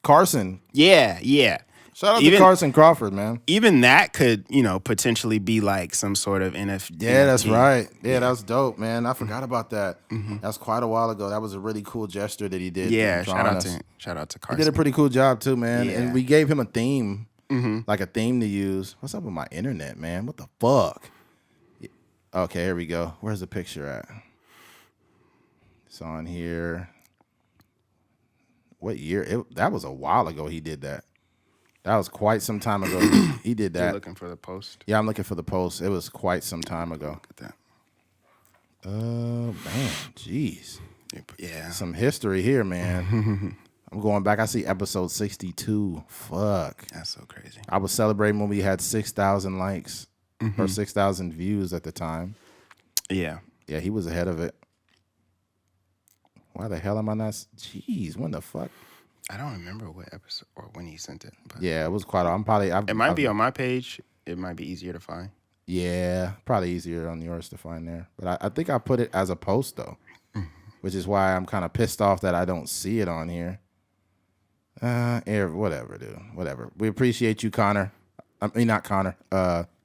Carson. Yeah. Shout out to Carson Crawford, man. Even that could, potentially be like some sort of NFT. Yeah, that's right. Yeah, that was dope, man. I forgot about that. That was quite a while ago. That was a really cool gesture that he did. Yeah, shout out to Carson. He did a pretty cool job too, man. Yeah. And we gave him a theme, like a theme to use. What's up with my internet, man? What the fuck? Okay, here we go. Where's the picture at? It's on here. What year? That was a while ago he did that. That was quite some time ago. He did that. You're looking for the post? Yeah, I'm looking for the post. It was quite some time ago. Look at that. Man, jeez. Yeah. Some history here, man. I'm going back. I see episode 62. Fuck. That's so crazy. I was celebrating when we had 6,000 likes or 6,000 views at the time. Yeah. Yeah, he was ahead of it. Why the hell am I not? Jeez, when the fuck? I don't remember what episode or when he sent it. But yeah, it was quite. It might be on my page. It might be easier to find. Yeah, probably easier on yours to find there. But I think I put it as a post though, which is why I'm kind of pissed off that I don't see it on here. Whatever, dude. Whatever. We appreciate you, Connor. I mean, not Connor.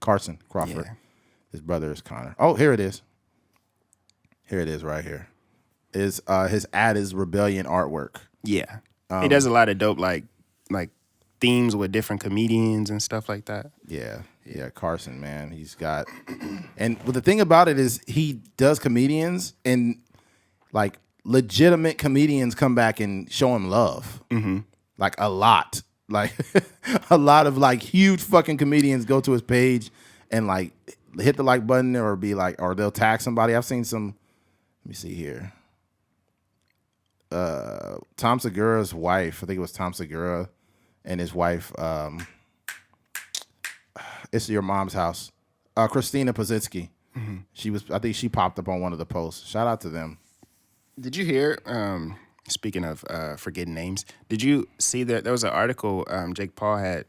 Carson Crawford. Yeah. His brother is Connor. Oh, here it is. Here it is, right here. His ad is Rebellion artwork. Yeah. He does a lot of dope like themes with different comedians and stuff like that. Yeah, Carson, man, he's got, and the thing about it is he does comedians and like legitimate comedians come back and show him love, like a lot, like a lot of like huge fucking comedians go to his page and like hit the like button or be like, or they'll tag somebody. I've seen some. Let me see here. Tom Segura's wife, I think it was Tom Segura, and his wife. It's your mom's house. Christina Pazitsky. I think she popped up on one of the posts. Shout out to them. Did you hear? Speaking of forgetting names, did you see that there was an article? Jake Paul had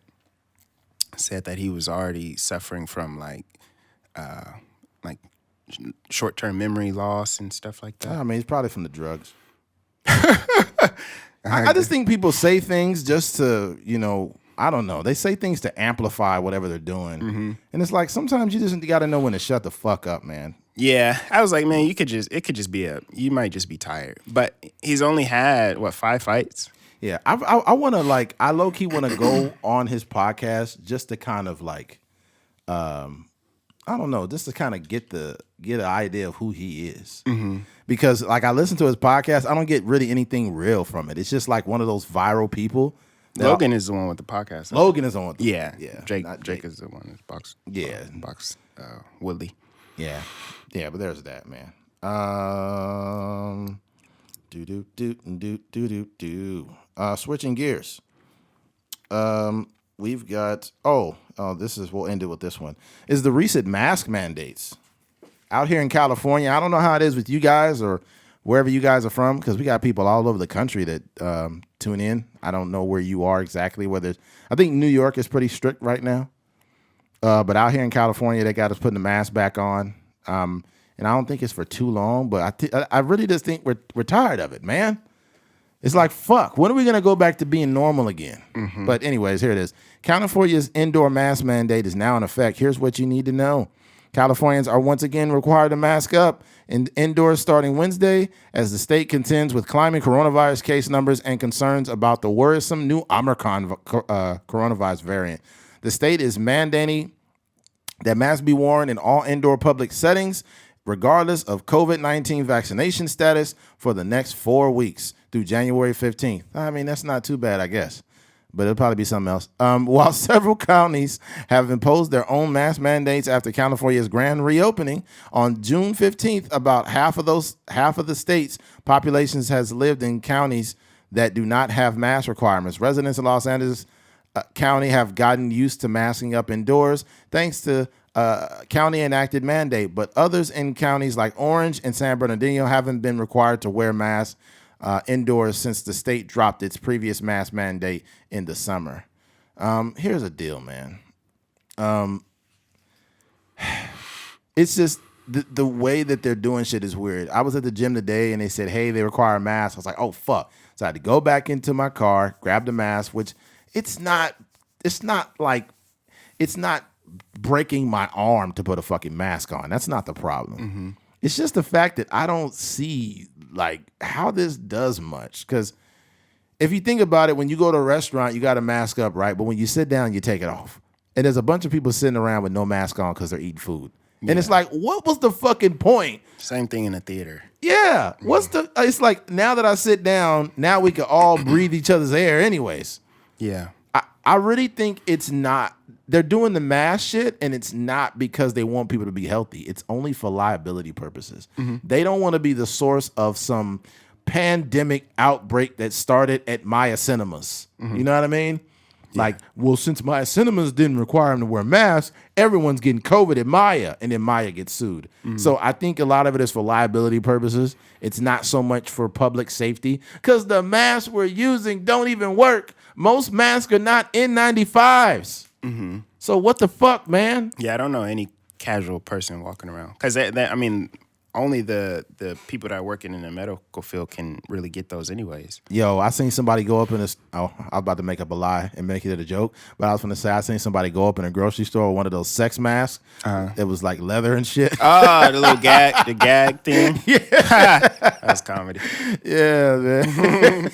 said that he was already suffering from like short-term memory loss and stuff like that. I mean, it's probably from the drugs. I just think people say things just to, I don't know. They say things to amplify whatever they're doing. And it's like sometimes you just got to know when to shut the fuck up, man. Yeah, I was like, man, it could just be you might just be tired. But he's only had 5 fights? Yeah, I want to I low key want to go on his podcast just to kind of I don't know, just to kind of get an idea of who he is. Because I listen to his podcast, I don't get really anything real from it. It's just like one of those viral people. Logan is the one with the podcast. Logan is on. Yeah. Jake is the one that's box. Yeah, Woodley. Yeah, but there's that, man. Switching gears. We've got we'll end it with this one. Is the recent mask mandates out here in California? I don't know how it is with you guys or wherever you guys are from, because we got people all over the country that tune in. I don't know where you are exactly. I think New York is pretty strict right now. But out here in California, they got us putting the mask back on. And I don't think it's for too long, but I really just think we're tired of it, man. It's like, fuck, when are we going to go back to being normal again? But anyways, here it is. California's indoor mask mandate is now in effect. Here's what you need to know. Californians are once again required to mask up indoors starting Wednesday as the state contends with climbing coronavirus case numbers and concerns about the worrisome new Omicron coronavirus variant. The state is mandating that masks be worn in all indoor public settings, regardless of COVID-19 vaccination status, for the next 4 weeks through January 15th. I mean, that's not too bad, I guess, but it'll probably be something else. While several counties have imposed their own mask mandates after California's grand reopening on June 15th, about half of the state's populations has lived in counties that do not have mask requirements. Residents in Los Angeles County have gotten used to masking up indoors thanks to county enacted mandate, but others in counties like Orange and San Bernardino haven't been required to wear masks indoors since the state dropped its previous mask mandate in the summer. Here's a deal, man. It's just the way that they're doing shit is weird. I was at the gym today and they said, hey, they require a mask. I was like, oh, fuck. So I had to go back into my car, grab the mask, which it's not breaking my arm to put a fucking mask on. That's not the problem. It's just the fact that I don't see how this does much. Because if you think about it, when you go to a restaurant, you got a mask up, right? But when you sit down, you take it off. And there's a bunch of people sitting around with no mask on because they're eating food. Yeah. And it's like, what was the fucking point? Same thing in the theater. Yeah. It's like, now that I sit down, now we can all breathe each other's air anyways. Yeah. I really think it's not, they're doing the mask shit, and it's not because they want people to be healthy. It's only for liability purposes. They don't want to be the source of some pandemic outbreak that started at Maya Cinemas. You know what I mean? Yeah. Since Maya Cinemas didn't require them to wear masks, everyone's getting COVID at Maya, and then Maya gets sued. So I think a lot of it is for liability purposes. It's not so much for public safety, because the masks we're using don't even work. Most masks are not N95s. So what the fuck, man? Yeah, I don't know any casual person walking around. Because, only the people that are working in the medical field can really get those anyways. Yo, I seen somebody go up in this. Oh, I was about to make up a lie and make it a joke. But I was going to say, I seen somebody go up in a grocery store with one of those sex masks. It was like leather and shit. Oh, the little the gag thing. Yeah. That's comedy. Yeah, man.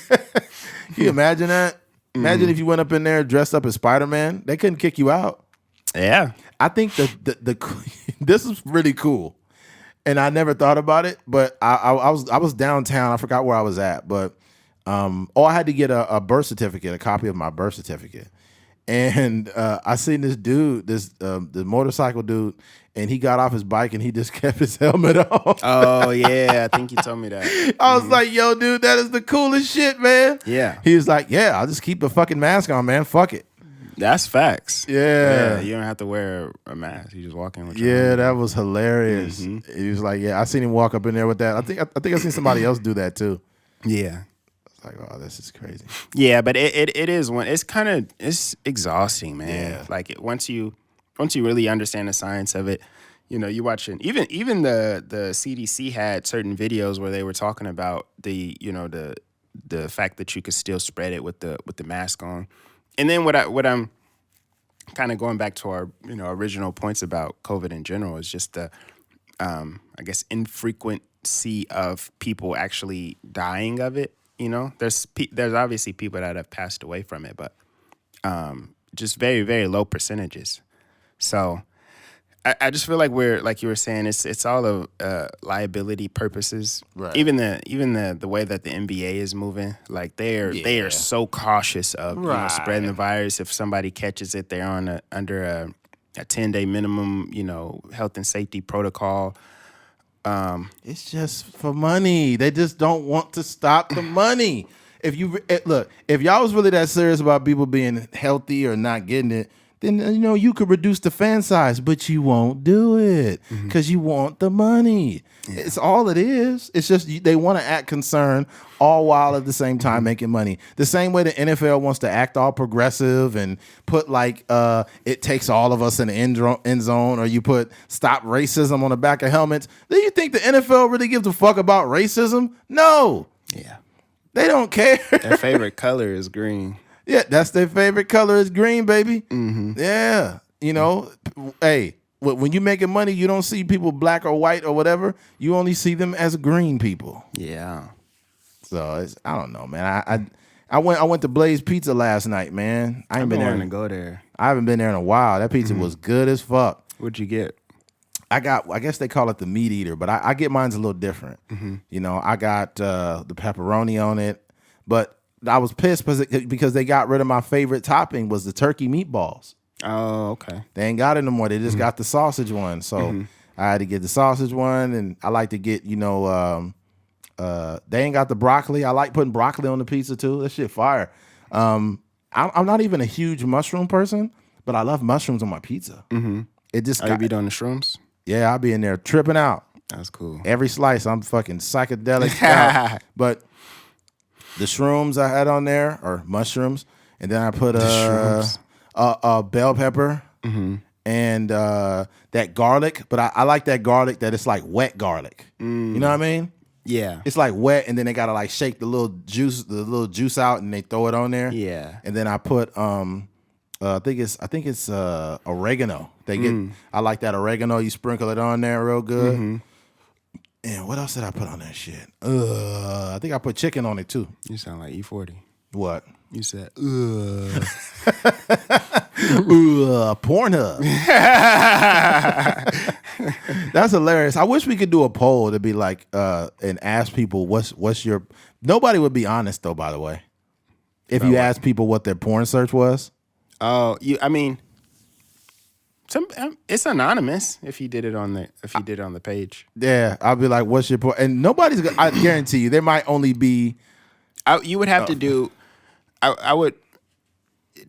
Can you imagine that? Imagine if you went up in there dressed up as Spider-Man. They couldn't kick you out. Yeah. I think this is really cool. And I never thought about it, but I was downtown. I forgot where I was at, but I had to get a birth certificate, a copy of my birth certificate. And I seen this dude, the motorcycle dude, and he got off his bike and he just kept his helmet on. Oh yeah, I think you told me that. I was like, yo, dude, that is the coolest shit, man. Yeah. He was like, yeah, I'll just keep the fucking mask on, man. Fuck it. That's facts. Yeah. You don't have to wear a mask. You just walk in with Yeah, that was hilarious. He was like, yeah, I seen him walk up in there with that. I think I seen somebody else do that too. Yeah. It's like, oh, this is crazy. Yeah, but it is one. It's exhausting, man. Yeah. Like once you really understand the science of it, you watching even the CDC had certain videos where they were talking about the fact that you could still spread it with the mask on. And then what I'm kind of going back to our original points about COVID in general is just the I guess infrequency of people actually dying of it. There's obviously people that have passed away from it, but just very, very low percentages. So I just feel like we're, like you were saying, it's all of liability purposes. Right. Even the way that the NBA is moving, like they are so cautious of spreading the virus. If somebody catches it, they're under a 10-day minimum, health and safety protocol. It's just for money. They just don't want to stop the money. If y'all was really that serious about people being healthy or not getting it, then you could reduce the fan size, but you won't do it because you want the money. Yeah. It's all it is. It's just they want to act concerned all while at the same time making money. The same way the NFL wants to act all progressive and put like it takes all of us in the end zone, or you put stop racism on the back of helmets. Do you think the NFL really gives a fuck about racism? No. Yeah. They don't care. Their favorite color is green. Yeah, that's their favorite color is green, baby. Yeah. Hey, when you making money, you don't see people black or white or whatever. You only see them as green people. Yeah. So I don't know, man. I went to Blaze Pizza last night, man. I've been wanting to go there. I haven't been there in a while. That pizza was good as fuck. What'd you get? I guess they call it the meat eater, but I get mine's a little different. I got the pepperoni on it, but I was pissed because they got rid of my favorite topping was the turkey meatballs. Oh, okay. They ain't got it no more. They just got the sausage one. So I had to get the sausage one, and I like to get, they ain't got the broccoli. I like putting broccoli on the pizza too. That shit fire. I'm not even a huge mushroom person, but I love mushrooms on my pizza. It just you be doing the shrooms? Yeah, I'll be in there tripping out. That's cool. Every slice, I'm fucking psychedelic out. But the shrooms I had on there are mushrooms, and then I put a bell pepper and that garlic. But I like that garlic that it's like wet garlic. You know what I mean? Yeah. It's like wet, and then they gotta like shake the little juice out, and they throw it on there. Yeah. And then I put I think it's oregano. I like that oregano. You sprinkle it on there real good. And what else did I put on that shit? I think I put chicken on it too. You sound like E40. What? You said, Pornhub. That's hilarious. I wish we could do a poll to be like, and ask people what's your. Nobody would be honest though. By the way, if you ask people what their porn search was. Oh, it's anonymous if you did it on the page. Yeah, I'll be like, "What's your porn?" And nobody's gonna. I guarantee you, there might only be. You would have to do. I would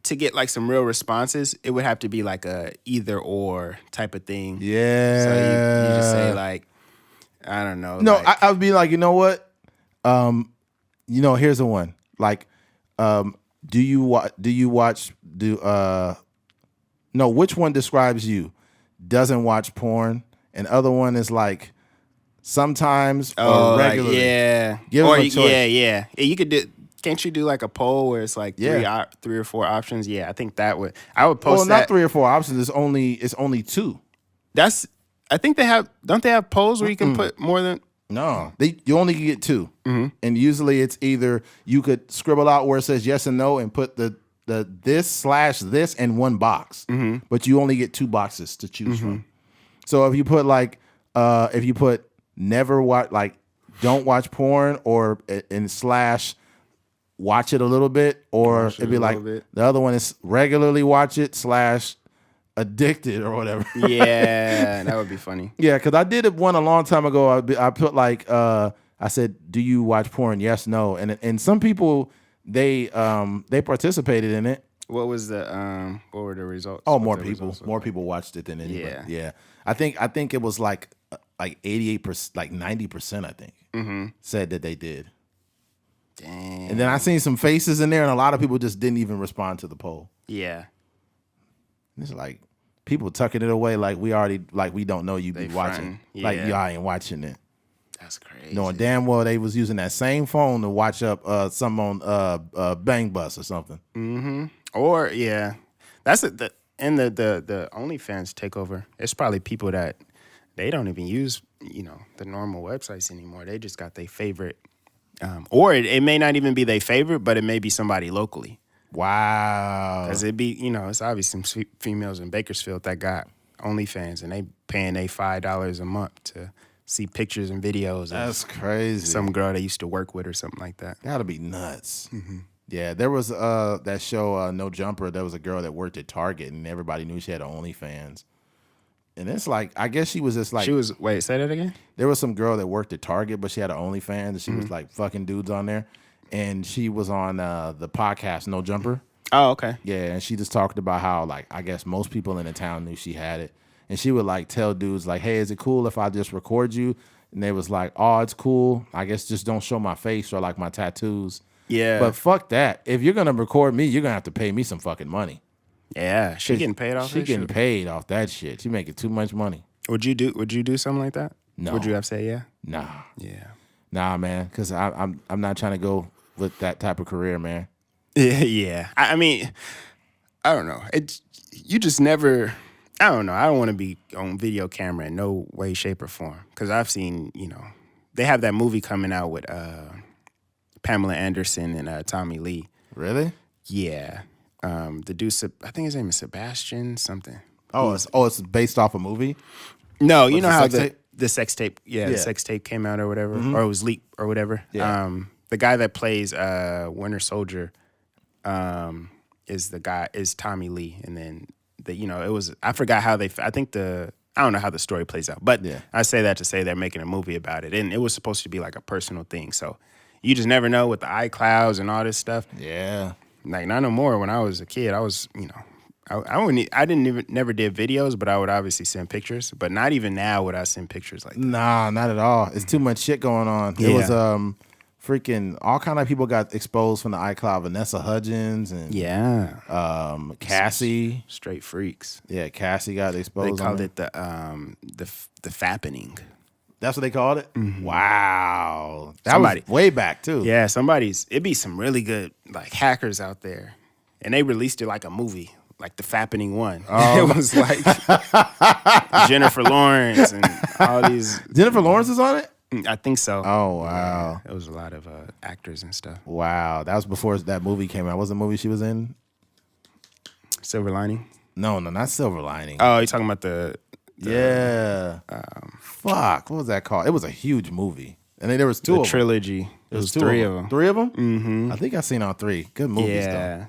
to get like some real responses. It would have to be like a either or type of thing. Yeah. So you just say like, I don't know. No, I would be like, you know what? Here's the one. Like, which one describes you? Doesn't watch porn, and other one is like sometimes or regularly. Yeah. Give them a choice. Yeah. You could do. Can't you do like a poll where it's like three or four options? Yeah, I think I would post that. Well, not 3 or 4 options. It's only 2. I think they have. Don't they have polls where you can put more than? No, you only get 2, and usually it's either you could scribble out where it says yes and no and put the this/this in one box, but you only get 2 boxes to choose from. So if you put never watch, like don't watch porn, or in slash watch it a little bit, or Watch it it'd be a like little bit. the other one is regularly watch it / addicted or whatever. Yeah, that would be funny. Yeah, because I did it one a long time ago. I put like I said, "Do you watch porn? Yes, no." And some people they participated in it. What was the what were the results? Oh, What more the people, results look more like? people watched it than anybody. Yeah. Yeah. I think it was like 88%, like 90%. I think said that they did. Dang. And then I seen some faces in there, and a lot of people just didn't even respond to the poll. Yeah. And it's like people tucking it away, like we don't know you be watching, fronting. like Yeah. y'all ain't watching it. That's crazy. Knowing damn well they was using that same phone to watch up something on Bang Bus or something. Or yeah, that's it. The OnlyFans takeover. It's probably people that they don't even use the normal websites anymore. They just got their favorite, or it may not even be their favorite, but it may be somebody locally. Wow. Because it'd be it's obviously some females in Bakersfield that got OnlyFans and they paying they $5 a month to see pictures and videos. That's crazy. Some girl they used to work with or something like that. Gotta be nuts. Yeah, there was that show No Jumper. There was a girl that worked at Target, and everybody knew she had OnlyFans. And it's like, I guess she was just like, Wait, say that again? there was some girl that worked at Target, but she had an OnlyFans, and she was like fucking dudes on there. And she was on the podcast No Jumper. Oh, okay. Yeah, and she just talked about how, like, I guess most people in the town knew she had it. And she would, like, tell dudes, like, hey, is it cool if I just record you? And they was like, oh, it's cool. I guess just don't show my face or, like, my tattoos. Yeah. But fuck that. If you're going to record me, you're going to have to pay me some fucking money. Yeah, she getting paid off. She that getting shit? paid off that shit. She making too much money. Would you do something like that? No. Would you have said yeah? Nah. Yeah. Nah, man, because I'm not trying to go with that type of career, man. Yeah. I mean, I don't know. You just never. I don't know. I don't want to be on video camera in no way, shape, or form. Because I've seen, they have that movie coming out with Pamela Anderson and Tommy Lee. Really? Yeah. The dude, I think his name is Sebastian something. It's based off a movie? No, you know the how sex tape? the sex tape, the sex tape came out or whatever, or it was leaked or whatever. Yeah. The guy that plays Winter Soldier is Tommy Lee, and then it was, I forgot how I don't know how the story plays out, but Yeah. I say that to say they're making a movie about it, and it was supposed to be like a personal thing, so you just never know with the iClouds and all this stuff. Yeah. Like not no more. When I was a kid, I was never did videos, but I would obviously send pictures. But not even now would I send pictures like that. Nah, not at all. It's too much shit going on. Yeah. It was freaking all kind of people got exposed from the iCloud. Vanessa Hudgens and Cassie. Straight freaks. Yeah, Cassie got They exposed. called on it the fappening. That's what they called it? Wow. That Somebody- was way back too. Yeah, it'd be some really good like hackers out there, and they released it like a movie, like the fappening one. It was like Jennifer Lawrence and all these. Jennifer Lawrence is on it? I think so. Oh, wow. It was a lot of actors and stuff. Wow. That was before that movie came out. What was the movie she was in? Silver Lining. No, not Silver Lining. Oh, you're talking about the yeah. Fuck. What was that called? It was a huge movie. And then there was two of them. trilogy. It was two three of them. Three of them? Mm-hmm. I think I seen all three. Good movies, though. Yeah.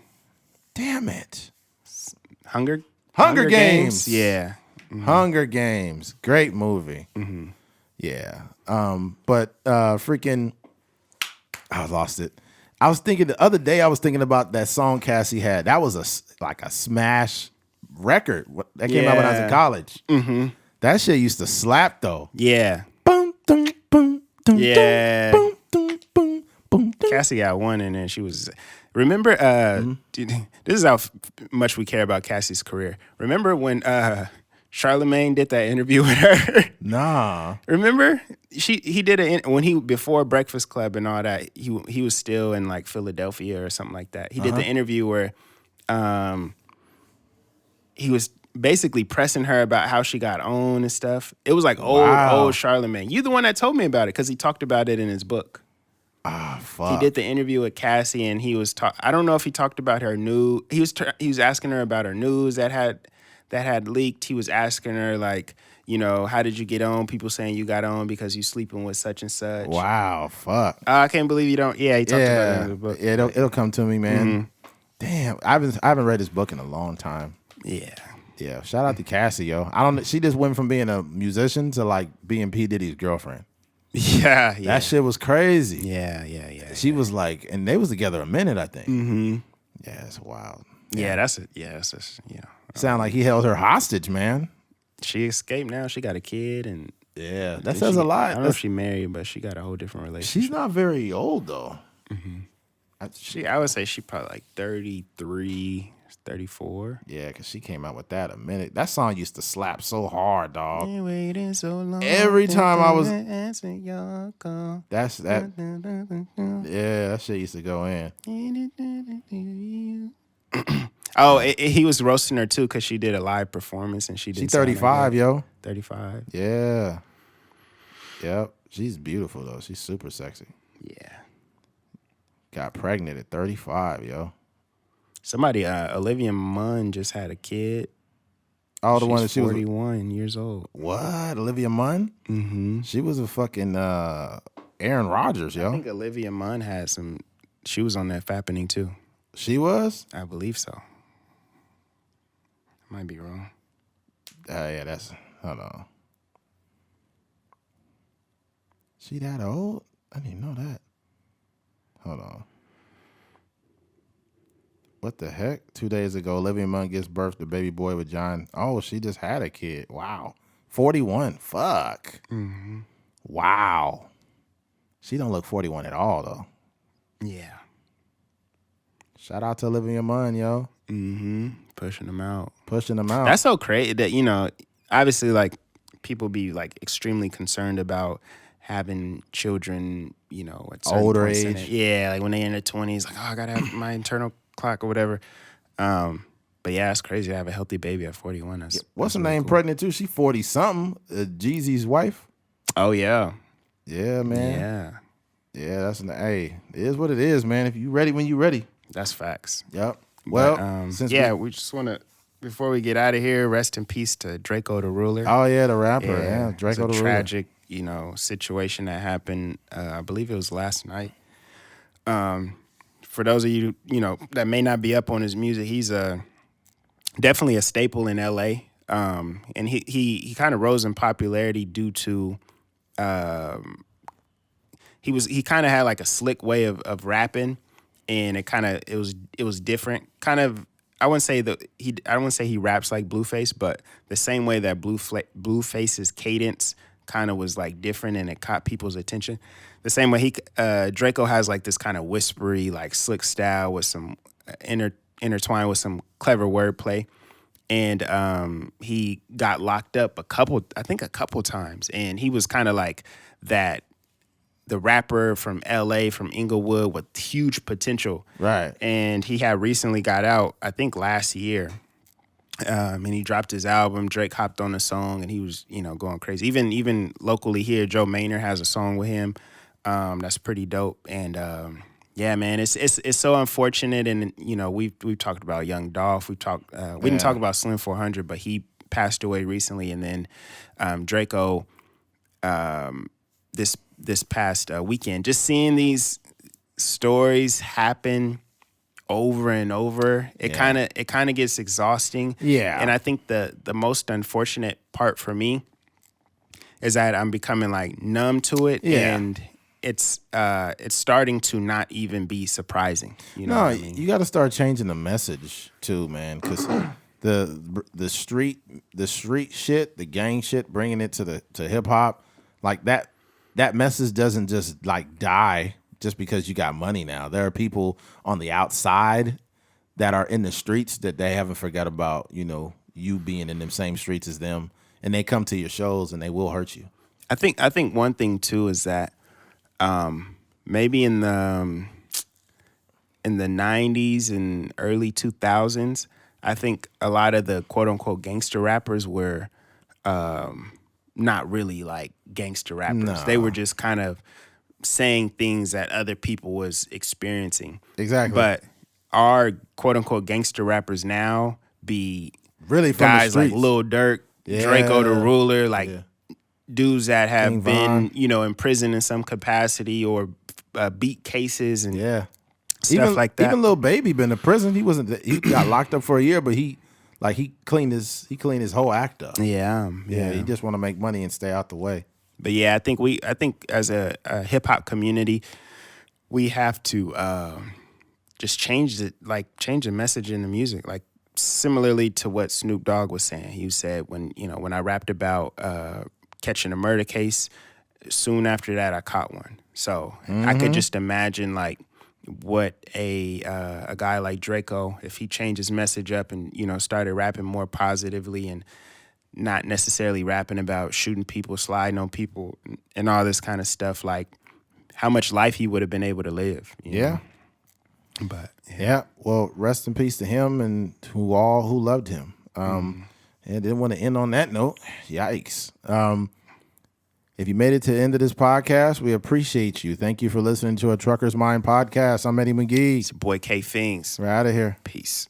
Damn it. Hunger Games. Yeah. Hunger Games. Great movie. Mm-hmm. Yeah. But freaking, I lost it. I was thinking the other day, I was thinking about that song Cassie had. That was a smash record. That came out when I was in college. Mm-hmm. That shit used to slap though. Yeah. Boom, boom, boom, boom, Yeah. boom, boom, boom, boom. Cassie got one, and then she was. Remember, dude, this is how much we care about Cassie's career. Remember when Charlemagne did that interview with her? Nah. Remember, he did before Breakfast Club and all that. He was still in like Philadelphia or something like that. He did the interview where he was basically pressing her about how she got owned and stuff. It was like old Charlemagne. You the one that told me about it because he talked about it in his book. Ah, fuck. He did the interview with Cassie, and he was I don't know if he talked about her news. He was asking her about her news that had leaked. He was asking her like, how did you get on? People saying you got on because you sleeping with such and such. Wow, fuck. I can't believe you don't. Yeah, he talked about it in the book. Yeah, it'll come to me, man. Damn, I haven't read this book in a long time. Yeah. Yeah, shout out to Cassie, yo. I don't. She just went from being a musician to like being P Diddy's girlfriend. Yeah. That shit was crazy. Yeah. She was like, and they was together a minute, I think. Mm-hmm. Yeah, it's wild. Yeah, that's it. Yeah, Sound like he held her hostage, man. She escaped now. She got a kid, and yeah, that says a lot. I don't know if she married, but she got a whole different relationship. She's not very old though. Mm-hmm. I would say she probably like 33, 34. Yeah, because she came out with that a minute. That song used to slap so hard, dog. Been waiting so long. Every time I was answer your call. That's that. Yeah, that shit used to go in. Oh, he was roasting her too because she did a live performance and she did. She's 35, yo. 35. Yeah. Yep. She's beautiful though. She's super sexy. Yeah. Got pregnant at 35, yo. Somebody, Olivia Munn just had a kid. Oh, the one that she was 41 years old. What? Olivia Munn? Mm-hmm. She was a fucking Aaron Rodgers, yo. I think Olivia Munn had some. She was on that Fappening too. She was? I believe so. I might be wrong. Yeah, that's. Hold on. She that old? I didn't know that. Hold on. What the heck? 2 days ago, Olivia Munn gives birth to baby boy with John. Oh, she just had a kid. Wow. 41. Fuck. Mm-hmm. Wow. She don't look 41 at all, though. Yeah. Shout out to Olivia Munn, yo. Mm-hmm. Pushing them out. That's so crazy that, obviously, like, people be, like, extremely concerned about having children, at certain older points age. Yeah, like when they in their 20s, like, I gotta have my internal clock or whatever. But yeah, it's crazy to have a healthy baby at 41. What's her really name? cool. Pregnant too. She 40-something. Jeezy's wife. Oh yeah. Yeah, man. Yeah. Yeah, that's hey. It is what it is, man. If you ready when you ready. That's facts. Yep. Well, we just want to, before we get out of here, rest in peace to Draco the Ruler. Oh yeah, the rapper. Yeah, Draco the Ruler. Tragic, situation that happened. I believe it was last night. For those of you, that may not be up on his music, he's definitely a staple in LA. And he kind of rose in popularity due to he kind of had like a slick way of rapping, and it was different. Kind of, I wouldn't say he raps like Blueface, but the same way that Blueface's cadence kind of was like different and it caught people's attention. The same way Draco has like this kind of whispery, like slick style with some intertwined with some clever wordplay. And he got locked up a couple times, and he was kind of like the rapper from LA, from Inglewood, with huge potential. Right. And he had recently got out, I think last year. And he dropped his album. Drake hopped on the song, and he was, going crazy. Even locally here, Joe Maynard has a song with him. That's pretty dope. And yeah, man, it's so unfortunate. And we've talked about Young Dolph. We didn't talk about Slim 400, but he passed away recently. And then Draco, this past weekend, just seeing these stories happen over and over, it kind of gets exhausting. Yeah. And I think the most unfortunate part for me is that I'm becoming like numb to it. Yeah. And it's starting to not even be surprising. What I mean? You got to start changing the message too, man, because the street shit, the gang shit, bringing it to hip hop, like that message doesn't just like die just because you got money now. There are people on the outside that are in the streets that they haven't forgot about, you being in them same streets as them, and they come to your shows and they will hurt you. I think one thing too is that maybe in the 90s and early 2000s, I think a lot of the quote unquote gangster rappers were not really like gangster rappers. No. They were just kind of saying things that other people was experiencing. Exactly. But our quote unquote gangster rappers now be really from guys the like streets. Lil Durk, Draco the Ruler, like Yeah. dudes that have King been, Von. in prison in some capacity or beat cases and stuff like that. Even Lil Baby been in prison. He got locked up for a year, but he cleaned his whole act up. Yeah. He just want to make money and stay out the way. But yeah, I think as a hip hop community, we have to just change the message in the music. Like similarly to what Snoop Dogg was saying. He said when I rapped about catching a murder case, soon after that I caught one. So I could just imagine like what a guy like Draco, if he changed his message up and started rapping more positively and not necessarily rapping about shooting people, sliding on people, and all this kind of stuff, like how much life he would have been able to live. You know? But yeah. Well, rest in peace to him and who loved him. And didn't want to end on that note. Yikes. If you made it to the end of this podcast, we appreciate you. Thank you for listening to a Trucker's Mind podcast. I'm Eddie McGee. it's your boy K Fings. We're out of here. Peace.